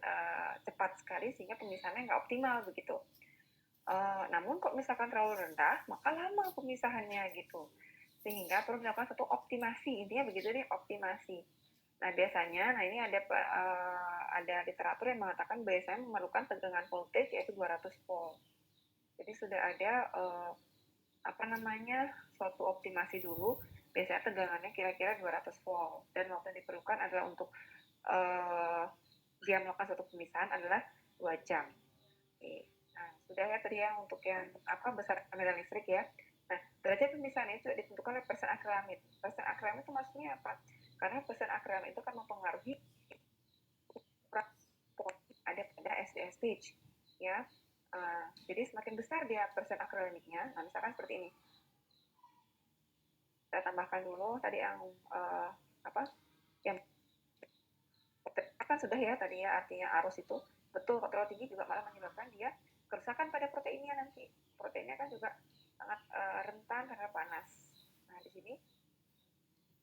cepat sekali sehingga pemisahannya nggak optimal begitu. Namun kok misalkan terlalu rendah maka lama pemisahannya gitu, sehingga perlu dilakukan satu optimasi, intinya begitu deh, optimasi. Nah biasanya, ini ada literatur yang mengatakan biasanya memerlukan tegangan voltage yaitu 200 volt. Jadi sudah ada suatu optimasi dulu. Biasanya tegangannya kira-kira 200 volt, dan waktu yang diperlukan adalah untuk dia melakukan satu pemisahan adalah 2 jam. Oke. Nah, sudah ya tadi yang untuk yang besar medan listrik ya. Nah, derajat pemisahan itu ditentukan oleh persen akrilamid. Persen akrilamid itu maksudnya apa? Karena persen akrilamid itu kan mempengaruhi ada pada SDS stage ya. Jadi semakin besar dia persen akrilamidnya, nah misalkan seperti ini. Saya tambahkan dulu tadi yang yang kan sudah ya tadi ya, artinya arus itu betul terlalu tinggi juga malah menyebabkan dia kerusakan pada proteinnya nanti. Proteinnya kan juga sangat rentan terhadap panas. Nah di sini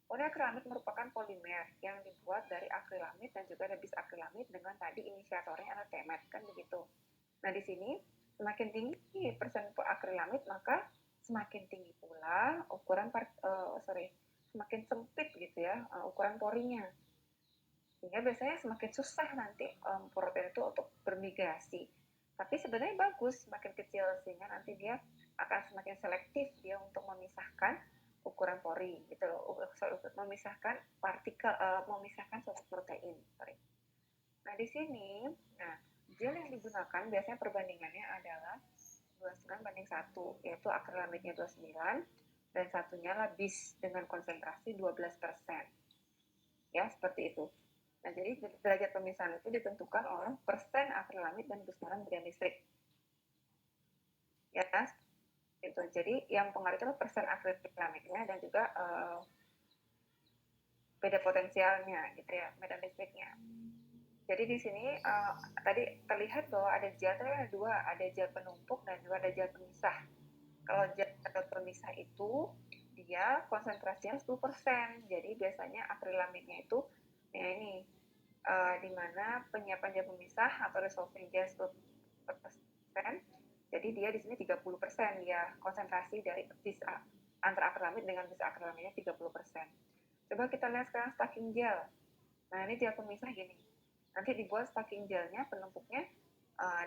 poliakrilamid merupakan polimer yang dibuat dari akrilamid dan juga ada bisakrilamid dengan tadi inisiatornya adalah TMAT kan begitu. Nah di sini semakin tinggi persen akrilamid maka semakin tinggi pula ukuran semakin sempit gitu ya ukuran porinya, sehingga biasanya semakin susah nanti protein itu untuk bermigrasi. Tapi sebenarnya bagus semakin kecil, sehingga nanti dia akan semakin selektif dia untuk memisahkan ukuran pori gitu loh, memisahkan partikel, memisahkan suatu protein. Nah di sini, gel yang digunakan biasanya perbandingannya adalah 29:1, yaitu akrilamidnya 29 dan satunya adalah bis dengan konsentrasi 12%. Ya, seperti itu. Nah, jadi derajat pemisahan itu ditentukan oleh persen akrilamid dan besaran medan listrik. Ya, itu. Jadi yang pengaruh itu persen akrilamidnya dan juga beda potensialnya gitu ya, medan listriknya. Jadi di sini tadi terlihat bahwa ada gel ada dua, ada gel penumpuk dan juga ada gel pemisah. Kalau gel pemisah itu dia konsentrasinya 10%. Jadi biasanya akrilamidnya itu ya ini di mana penyiapan gel pemisah atau resolving gel 10%. Jadi dia di sini 30% ya konsentrasi dari antara akrilamid dengan bisakrilamidnya 30%. Coba kita lihat sekarang stacking gel. Nah, ini gel pemisah gini. Nanti dibuat stacking gelnya, penumpuknya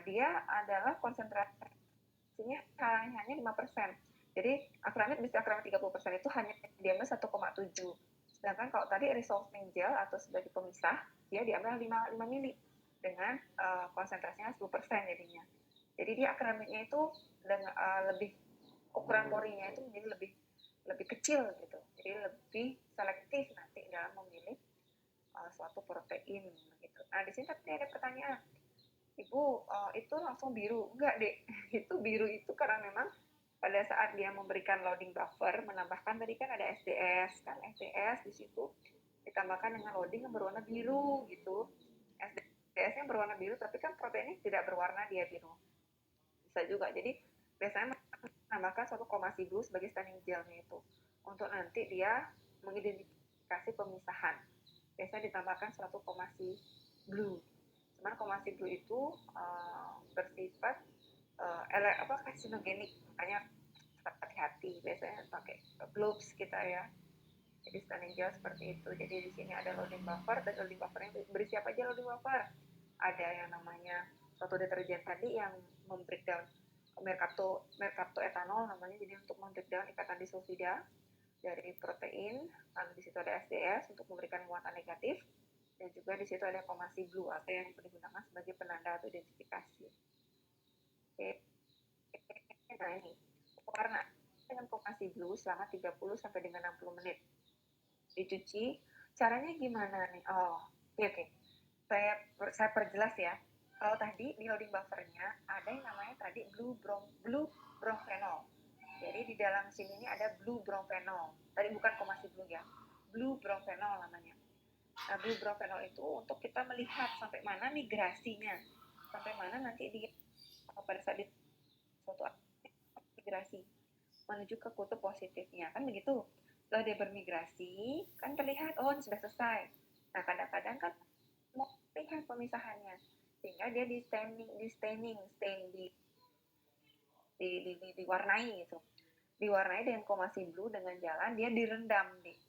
dia adalah konsentrasinya hanya 5%. Jadi akrilamid bisakrilamid 30% itu hanya diambil 1,7. Sedangkan kalau tadi resolving gel atau sebagai pemisah, dia diambil 5 mili dengan konsentrasinya 10% jadinya. Jadi dia akrilamidnya itu lebih ukuran porinya itu menjadi lebih kecil gitu. Jadi lebih selektif nanti dalam memilih suatu protein gitu. Nah, di sini tadi ada pertanyaan. Ibu, itu langsung biru. Enggak, Dek. Itu biru itu karena memang pada saat dia memberikan loading buffer, menambahkan tadi kan ada SDS, kan SDS di situ ditambahkan dengan loading yang berwarna biru gitu. SDS yang berwarna biru, tapi kan proteinnya tidak berwarna, dia biru. Bisa juga. Jadi biasanya menambahkan suatu komasi blue sebagai standing gelnya itu untuk nanti dia mengidentifikasi pemisahan. Biasanya ditambahkan suatu komasi blue. Cuman komasi blue itu bersifat karsinogenik, makanya hati-hati, biasanya pakai gloves kita ya. Jadi standing gel seperti itu. Jadi di sini ada loading buffer, dan loading buffernya berisi apa aja loading buffer? Ada yang namanya suatu deterjen tadi yang membreakdown mercapto etanol namanya, jadi untuk membreakdown ikatan disulfida dari protein. Lalu di situ ada SDS untuk memberikan muatan negatif, dan juga di situ ada komasi blue atau yang digunakan sebagai penanda atau identifikasi. Oke. Nah, ini warna dengan komasi blue selama 30 sampai dengan 60 menit. Dicuci. Caranya gimana nih? Oke. Saya perjelas ya. Kalau tadi di loading buffernya ada yang namanya tadi blue bromfenol. Jadi di dalam sini ini ada blue bromfenol. Tadi bukan komasi blue ya. Blue bromfenol namanya. Nah, blue bromfenol itu untuk kita melihat sampai mana migrasinya. Sampai mana nanti pada saat suatu migrasi menuju ke kutub positifnya, kan begitu. Setelah dia bermigrasi, kan terlihat sudah selesai. Nah, kadang-kadang kan mau lihat pemisahannya, sehingga dia diwarnai gitu. Diwarnai dengan komasi blue dengan jalan dia direndam deh.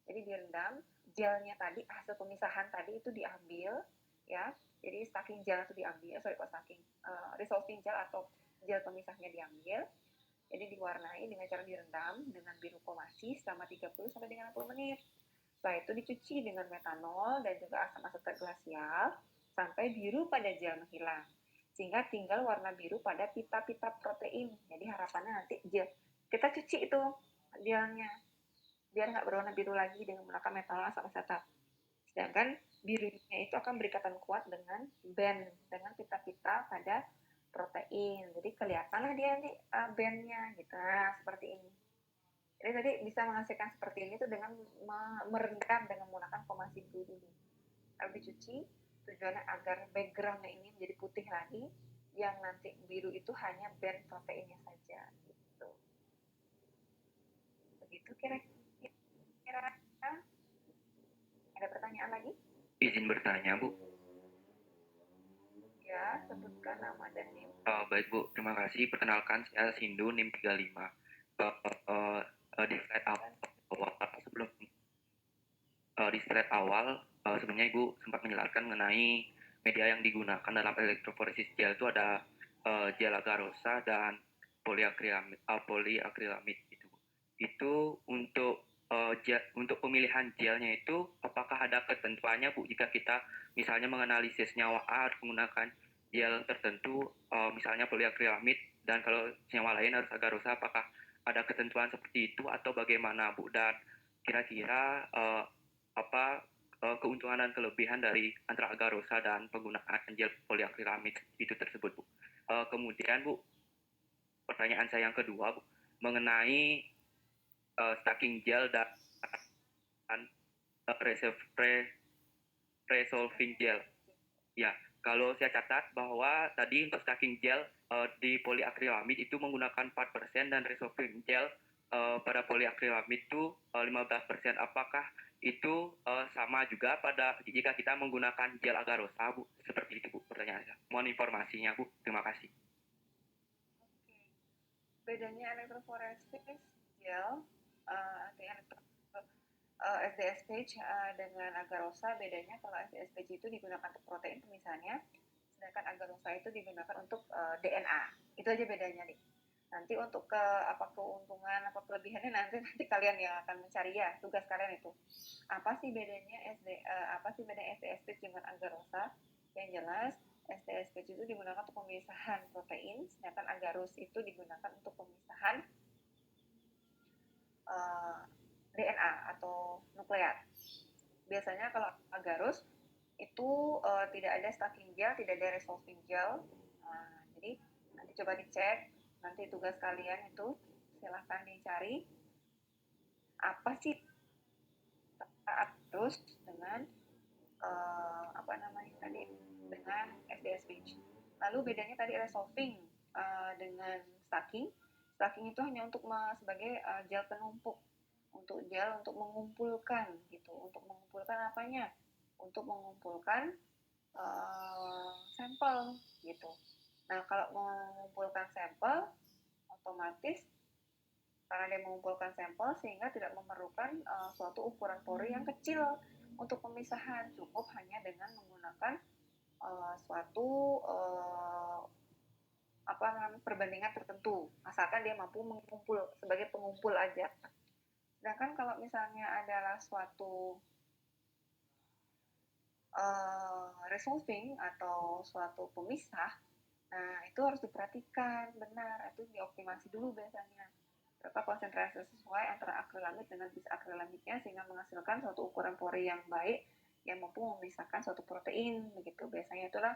Jadi direndam, gelnya tadi, hasil pemisahan tadi itu diambil ya. Jadi stacking gel itu diambil, resolving gel atau gel pemisahnya diambil. Jadi diwarnai dengan cara direndam dengan biru komasi selama 30 sampai dengan 60 menit. Setelah itu dicuci dengan metanol dan juga asam asetat glasial sampai biru pada gel menghilang. Sehingga tinggal warna biru pada pita-pita protein. Jadi harapannya nanti gel kita cuci itu gelnya biar nggak berwarna biru lagi dengan menggunakan metanol asam asetat. Sedangkan birunya itu akan berikatan kuat dengan band, dengan pita-pita pada protein. Jadi kelihatanlah dia nih bandnya gitu. Nah, seperti ini. Jadi tadi bisa menghasilkan seperti ini tuh dengan merendam dengan menggunakan komasi blue dulu. Lalu dicuci, tujuannya agar backgroundnya ini menjadi putih lagi, yang nanti biru itu hanya band proteinnya saja gitu. Begitu kira-kira. Ada pertanyaan lagi? Izin bertanya, Bu. Ya, sebutkan nama dan NIM. Baik, Bu. Terima kasih. Perkenalkan, saya Sindu, NIM 35. Di slide awal, sebenarnya Ibu sempat menjelaskan mengenai media yang digunakan dalam elektroforesis gel itu ada gel agarosa dan poliakrilamid gitu. Itu untuk pemilihan gelnya itu apakah ada ketentuannya, Bu, jika kita misalnya menganalisis senyawa A harus menggunakan gel tertentu, misalnya poliakrilamid, dan kalau senyawa lain harus agarosa, apakah ada ketentuan seperti itu atau bagaimana, Bu? Dan kira-kira keuntungan dan kelebihan dari antara agarosa dan penggunaan gel poliakrilamid itu tersebut, Bu? Kemudian, Bu, pertanyaan saya yang kedua, Bu, mengenai stacking gel dan resolving gel. Ya, kalau saya catat bahwa tadi untuk stacking gel di poliakrilamid itu menggunakan 4% dan resolving gel pada poliakrilamid itu 15%. Apakah itu sama juga pada jika kita menggunakan gel agarosa, Bu? Seperti itu, Bu, pertanyaannya. Mohon informasinya, Bu. Terima kasih. Oke. Bedanya elektroforesis gel SDS page dengan agarosa, bedanya kalau SDS page itu digunakan untuk protein pemisahannya, sedangkan agarosa itu digunakan untuk DNA. Itu aja bedanya nih. Nanti untuk apa keuntungan, apa kelebihannya nanti kalian yang akan mencari ya, tugas kalian itu. Apa sih bedanya SDS page dengan agarosa? Yang jelas SDS page itu digunakan untuk pemisahan protein, sedangkan agarose itu digunakan untuk pemisahan DNA atau nukleat. Biasanya kalau agarose itu tidak ada stacking gel, tidak ada resolving gel. Jadi nanti coba dicek, nanti tugas kalian itu silahkan dicari apa sih terus dengan dengan SDS-PAGE. Lalu bedanya tadi resolving dengan stacking. Stacking itu hanya untuk sebagai gel penumpuk, untuk gel untuk mengumpulkan gitu. Untuk mengumpulkan apanya? Untuk mengumpulkan sampel gitu. Nah, kalau mengumpulkan sampel, otomatis karena dia mengumpulkan sampel sehingga tidak memerlukan suatu ukuran pori yang kecil untuk pemisahan, cukup hanya dengan menggunakan suatu perbandingan tertentu, asalkan dia mampu mengumpul sebagai pengumpul aja. Sedangkan kalau misalnya adalah suatu resolving atau suatu pemisah, nah itu harus diperhatikan benar, itu dioptimasi dulu biasanya berapa konsentrasi sesuai antara akrilamid dengan bisakrilamidnya sehingga menghasilkan suatu ukuran pori yang baik yang mampu memisahkan suatu protein begitu. Biasanya itulah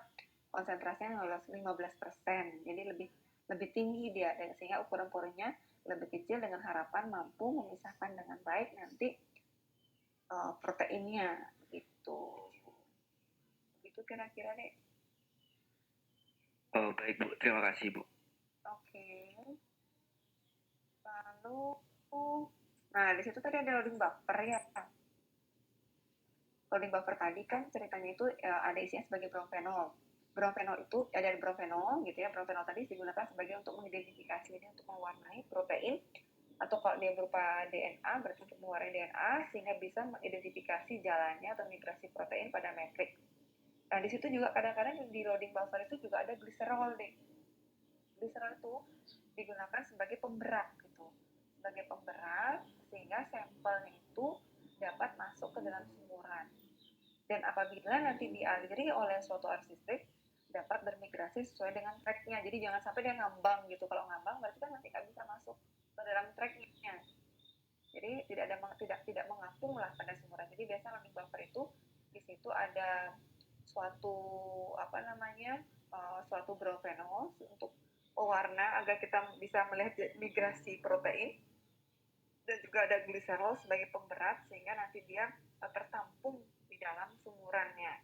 konsentrasinya 15%, jadi lebih tinggi dia sehingga ukuran porinya lebih kecil dengan harapan mampu memisahkan dengan baik nanti proteinnya gitu. Begitu kira-kira deh. Oh, baik, Bu. Terima kasih, Bu. Oke. Lalu, nah di situ tadi ada loading buffer ya. Loading buffer tadi kan ceritanya itu ada isinya sebagai bromfenol. Bromfenol itu ada bromfenol gitu ya. Bromfenol tadi digunakan sebagai untuk mengidentifikasi, jadi untuk mewarnai protein, atau kalau dia berupa DNA berarti untuk mewarnai DNA sehingga bisa mengidentifikasi jalannya atau migrasi protein pada metrik. Nah di situ juga kadang-kadang di loading buffer itu juga ada gliserol deh. Gliserol itu digunakan sebagai pemberat gitu, sebagai pemberat sehingga sampelnya itu dapat masuk ke dalam sumuran. Dan apabila nanti dialiri oleh suatu arus listrik, dapat bermigrasi sesuai dengan tracknya. Jadi jangan sampai dia ngambang gitu. Kalau ngambang berarti kan nanti nggak bisa masuk ke dalam tracknya. Jadi tidak mengapung lah pada sumuran. Jadi biasa loading buffer itu di situ ada suatu suatu bromfenol untuk pewarna agar kita bisa melihat migrasi protein, dan juga ada gliserol sebagai pemberat sehingga nanti dia tertampung di dalam sumurannya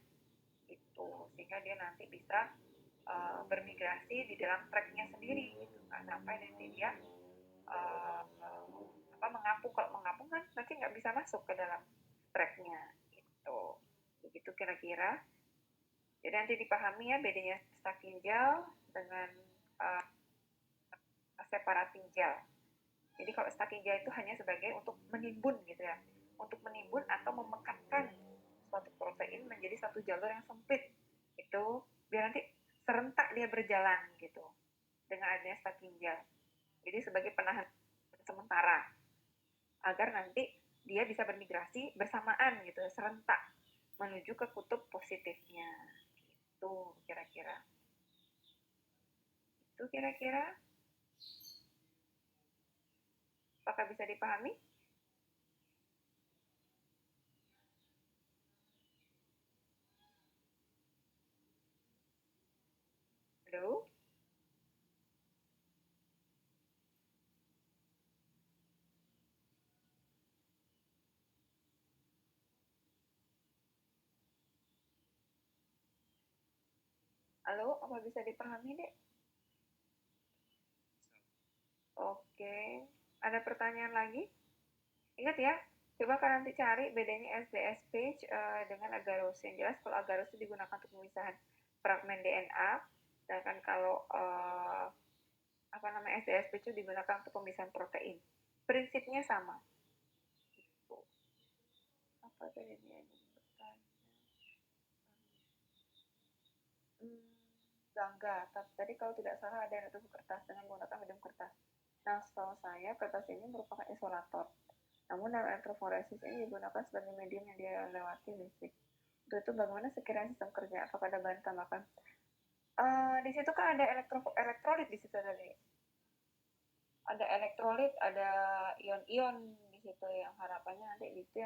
gitu, sehingga dia nanti bisa bermigrasi di dalam tracknya sendiri gitu, nggak sampai nanti dia mengapung. Kalau mengapung kan nanti nggak bisa masuk ke dalam tracknya gitu. Begitu kira-kira. Jadi nanti dipahami ya bedanya stacking gel dengan separating gel. Jadi kalau stacking gel itu hanya sebagai untuk menimbun gitu ya, untuk menimbun atau memekatkan suatu protein menjadi satu jalur yang sempit itu biar nanti serentak dia berjalan gitu dengan adanya stacking gel. Jadi sebagai penahan sementara agar nanti dia bisa bermigrasi bersamaan gitu, serentak menuju ke kutub positifnya. Itu kira-kira. Apakah bisa dipahami? Halo? Halo, apa bisa dipahami, Dek? Oke. Ada pertanyaan lagi? Ingat ya, coba kalian nanti cari bedanya SDS page dengan agarose. Yang jelas kalau agarose digunakan untuk pemisahan fragmen DNA, sedangkan kalau SDS page itu digunakan untuk pemisahan protein. Prinsipnya sama. Gitu. Apa tadi dia bertanya? Enggak. Tadi kalau tidak salah ada yang tutup kertas dengan menggunakan medium kertas. Nah, setahu saya kertas ini merupakan isolator. Namun dalam elektroforesis ini digunakan sebagai medium yang dia lewati listrik. Untuk itu bagaimana sekiranya sistem kerja? Apakah ada bahan tambahkan? Di situ kan ada elektrolit di situ tadi. Ada elektrolit, ada ion-ion di situ yang harapannya nanti itu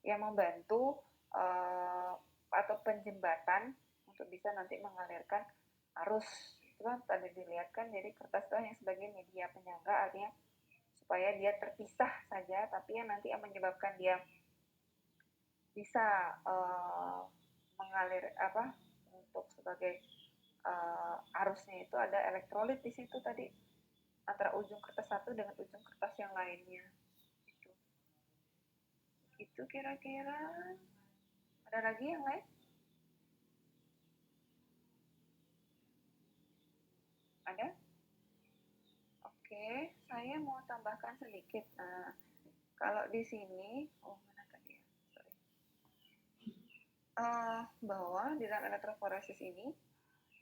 yang membantu atau penjembatan untuk bisa nanti mengalirkan arus. Itu kan tadi dilihat kan, jadi kertas itu hanya sebagai media penyangga, artinya supaya dia terpisah saja, tapi yang nanti yang menyebabkan dia bisa mengalir untuk sebagai arusnya itu ada elektrolit di situ tadi antara ujung kertas satu dengan ujung kertas yang lainnya. Itu kira-kira. Ada lagi yang lain? Ada? Oke, saya mau tambahkan sedikit. Nah, kalau di sini, mana tadi ya? Sorry. Bahwa di dalam elektroforesis ini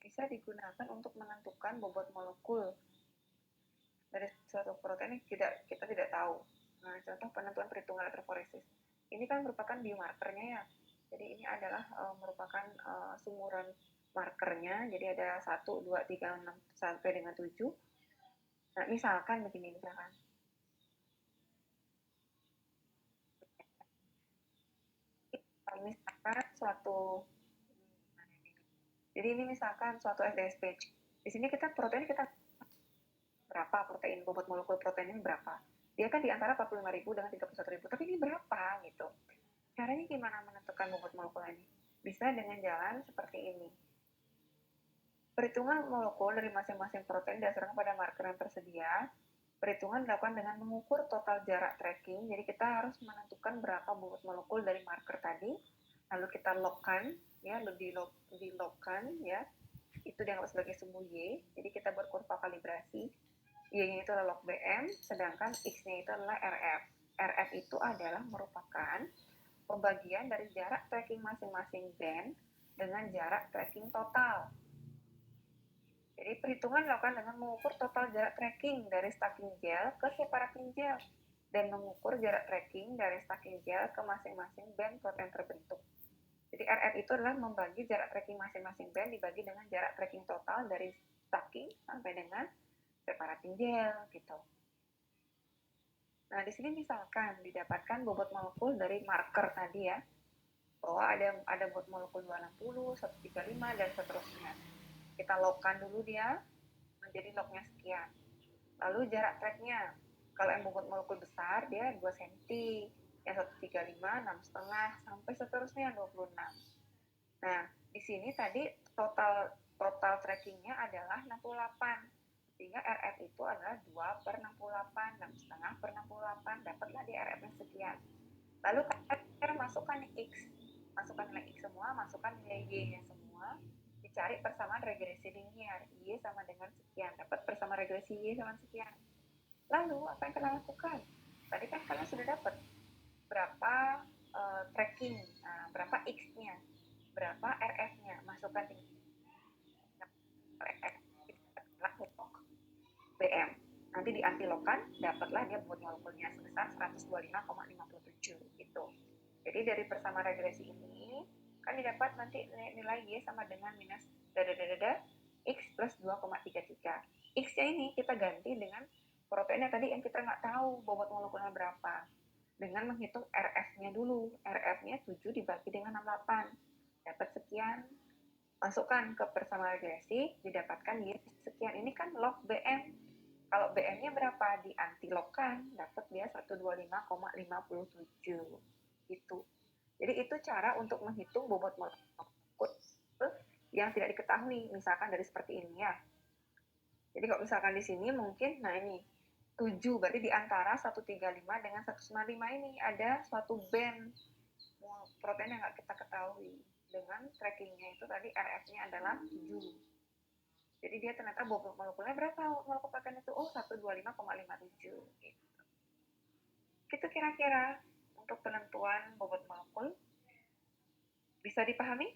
bisa digunakan untuk menentukan bobot molekul dari suatu protein yang kita tidak tahu. Nah, contoh penentuan perhitungan elektroforesis. Ini kan merupakan biomarkernya ya. Jadi ini adalah merupakan sumuran markernya. Jadi ada 1, 2, 3, 6 sampai dengan 7. Nah, misalkan begini, misalkan suatu, jadi ini misalkan suatu SDS page. Di sini kita protein berapa protein, bobot molekul protein ini berapa. Dia kan di antara 45.000 dengan 31.000, tapi ini berapa gitu. Caranya gimana menentukan bobot molekul ini? Bisa dengan jalan seperti ini. Perhitungan molekul dari masing-masing protein didasarkan pada marker yang tersedia. Perhitungan dilakukan dengan mengukur total jarak tracking. Jadi kita harus menentukan berapa bobot molekul dari marker tadi. Lalu kita logkan, ya, di logkan, ya. Itu dianggap sebagai sumbu Y. Jadi kita buat kurva kalibrasi. Y-nya itu adalah log BM, sedangkan X-nya itu adalah RF. RF itu adalah merupakan pembagian dari jarak tracking masing-masing band dengan jarak tracking total. Jadi perhitungan dilakukan dengan mengukur total jarak tracking dari stacking gel ke separating gel dan mengukur jarak tracking dari stacking gel ke masing-masing band protein terbentuk. Jadi RF itu adalah membagi jarak tracking masing-masing band dibagi dengan jarak tracking total dari stacking sampai dengan separating gel gitu. Nah, di sini misalkan didapatkan bobot molekul dari marker tadi ya, bahwa ada bobot molekul 260, 135 dan seterusnya. Kita logkan dulu dia menjadi lognya sekian. Lalu jarak tracknya, kalau yang bobot molekul besar dia 2 cm, yang 135, 6,5 sampai seterusnya 26. Nah, di sini tadi total trackingnya adalah 68. Sehingga RF itu adalah 2/68, 6,5/68, dapatlah di RF yang sekian. Lalu kita masukkan X, masukkan nilai X semua, masukkan nilai Y-nya semua, dicari persamaan regresi linear, Y sama dengan sekian, dapat persamaan regresi Y sama sekian. Lalu apa yang kalian lakukan? Tadi kan kalian sudah dapat berapa tracking, berapa X-nya, berapa RF-nya, masukkan di BM. Nanti di antilogkan, dapatlah dia bobot molekulnya sebesar 125,57 gitu. Jadi dari persamaan regresi ini kan didapat nanti nilai Y sama dengan minus X plus 2,33. X-nya ini kita ganti dengan proteinnya tadi yang kita nggak tahu bobot molekulnya berapa. Dengan menghitung RF-nya dulu. RF-nya 7 dibagi dengan 68. Dapat sekian. Masukkan ke persamaan regresi, didapatkan Y sekian. Ini kan log BM. Kalau BM-nya berapa? Di antilogkan, dapat dia 125,57 gitu. Jadi itu cara untuk menghitung bobot molekul yang tidak diketahui, misalkan dari seperti ini ya. Jadi kalau misalkan di sini mungkin, nah ini 7, berarti di antara 135 dengan 195 ini ada suatu band protein yang nggak kita ketahui. Dengan trackingnya itu tadi RF-nya adalah 7. Jadi dia ternyata bobot molekulnya berapa molekul protein itu? Oh, 125,57 gitu. Itu kira-kira untuk penentuan bobot molekul. Bisa dipahami?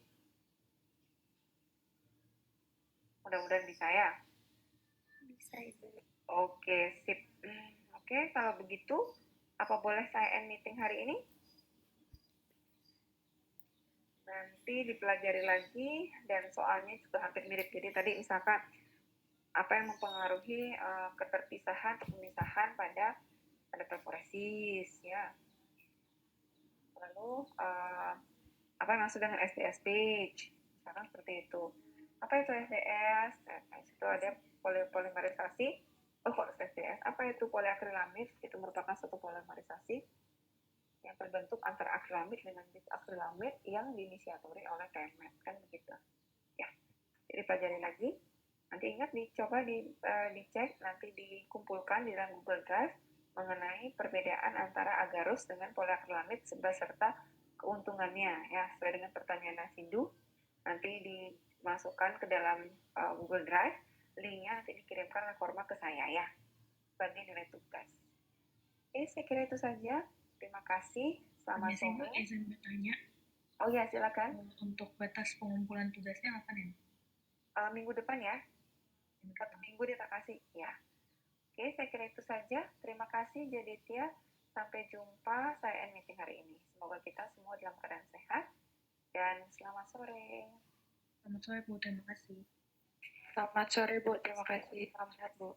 Mudah-mudahan bisa ya. Bisa Ibu. Oke, sip. Oke, kalau begitu, apa boleh saya end meeting hari ini? Nanti dipelajari lagi, dan soalnya juga hampir mirip. Jadi tadi misalkan, apa yang mempengaruhi keterpisahan atau pemisahan pada elektroforesis, ya. Lalu, apa yang maksud dengan SDS page? Misalkan seperti itu. Apa itu SDS? Nah, itu ada polimerisasi. Oh, kok SDS? Apa itu poliakrilamid? Itu merupakan suatu polimerisasi yang terbentuk antara akrilamid dengan bisakrilamid yang diinisiatori oleh TMS, kan begitu. Ya, jadi pelajari lagi. Nanti ingat dicoba dicek, nanti dikumpulkan di dalam Google Drive mengenai perbedaan antara agarus dengan poliakrilamid beserta keuntungannya, ya, sesuai dengan pertanyaan Nasindu. Nanti dimasukkan ke dalam Google Drive, linknya nanti dikirimkan oleh forma ke saya, ya, sebagai nilai tugas. Saya kira itu saja. Terima kasih. Selamat sore. Izin bertanya. Oh ya, silakan. Untuk batas pengumpulan tugasnya kapan ya? Minggu depan ya. 1 minggu dia tak kasih. Ya. Oke, saya kira itu saja. Terima kasih Jaditya. Sampai jumpa. Saya end meeting hari ini. Semoga kita semua dalam keadaan sehat. Dan selamat sore. Selamat sore Bu, terima kasih. Selamat sore Bu, terima kasih. Salam sehat Bu.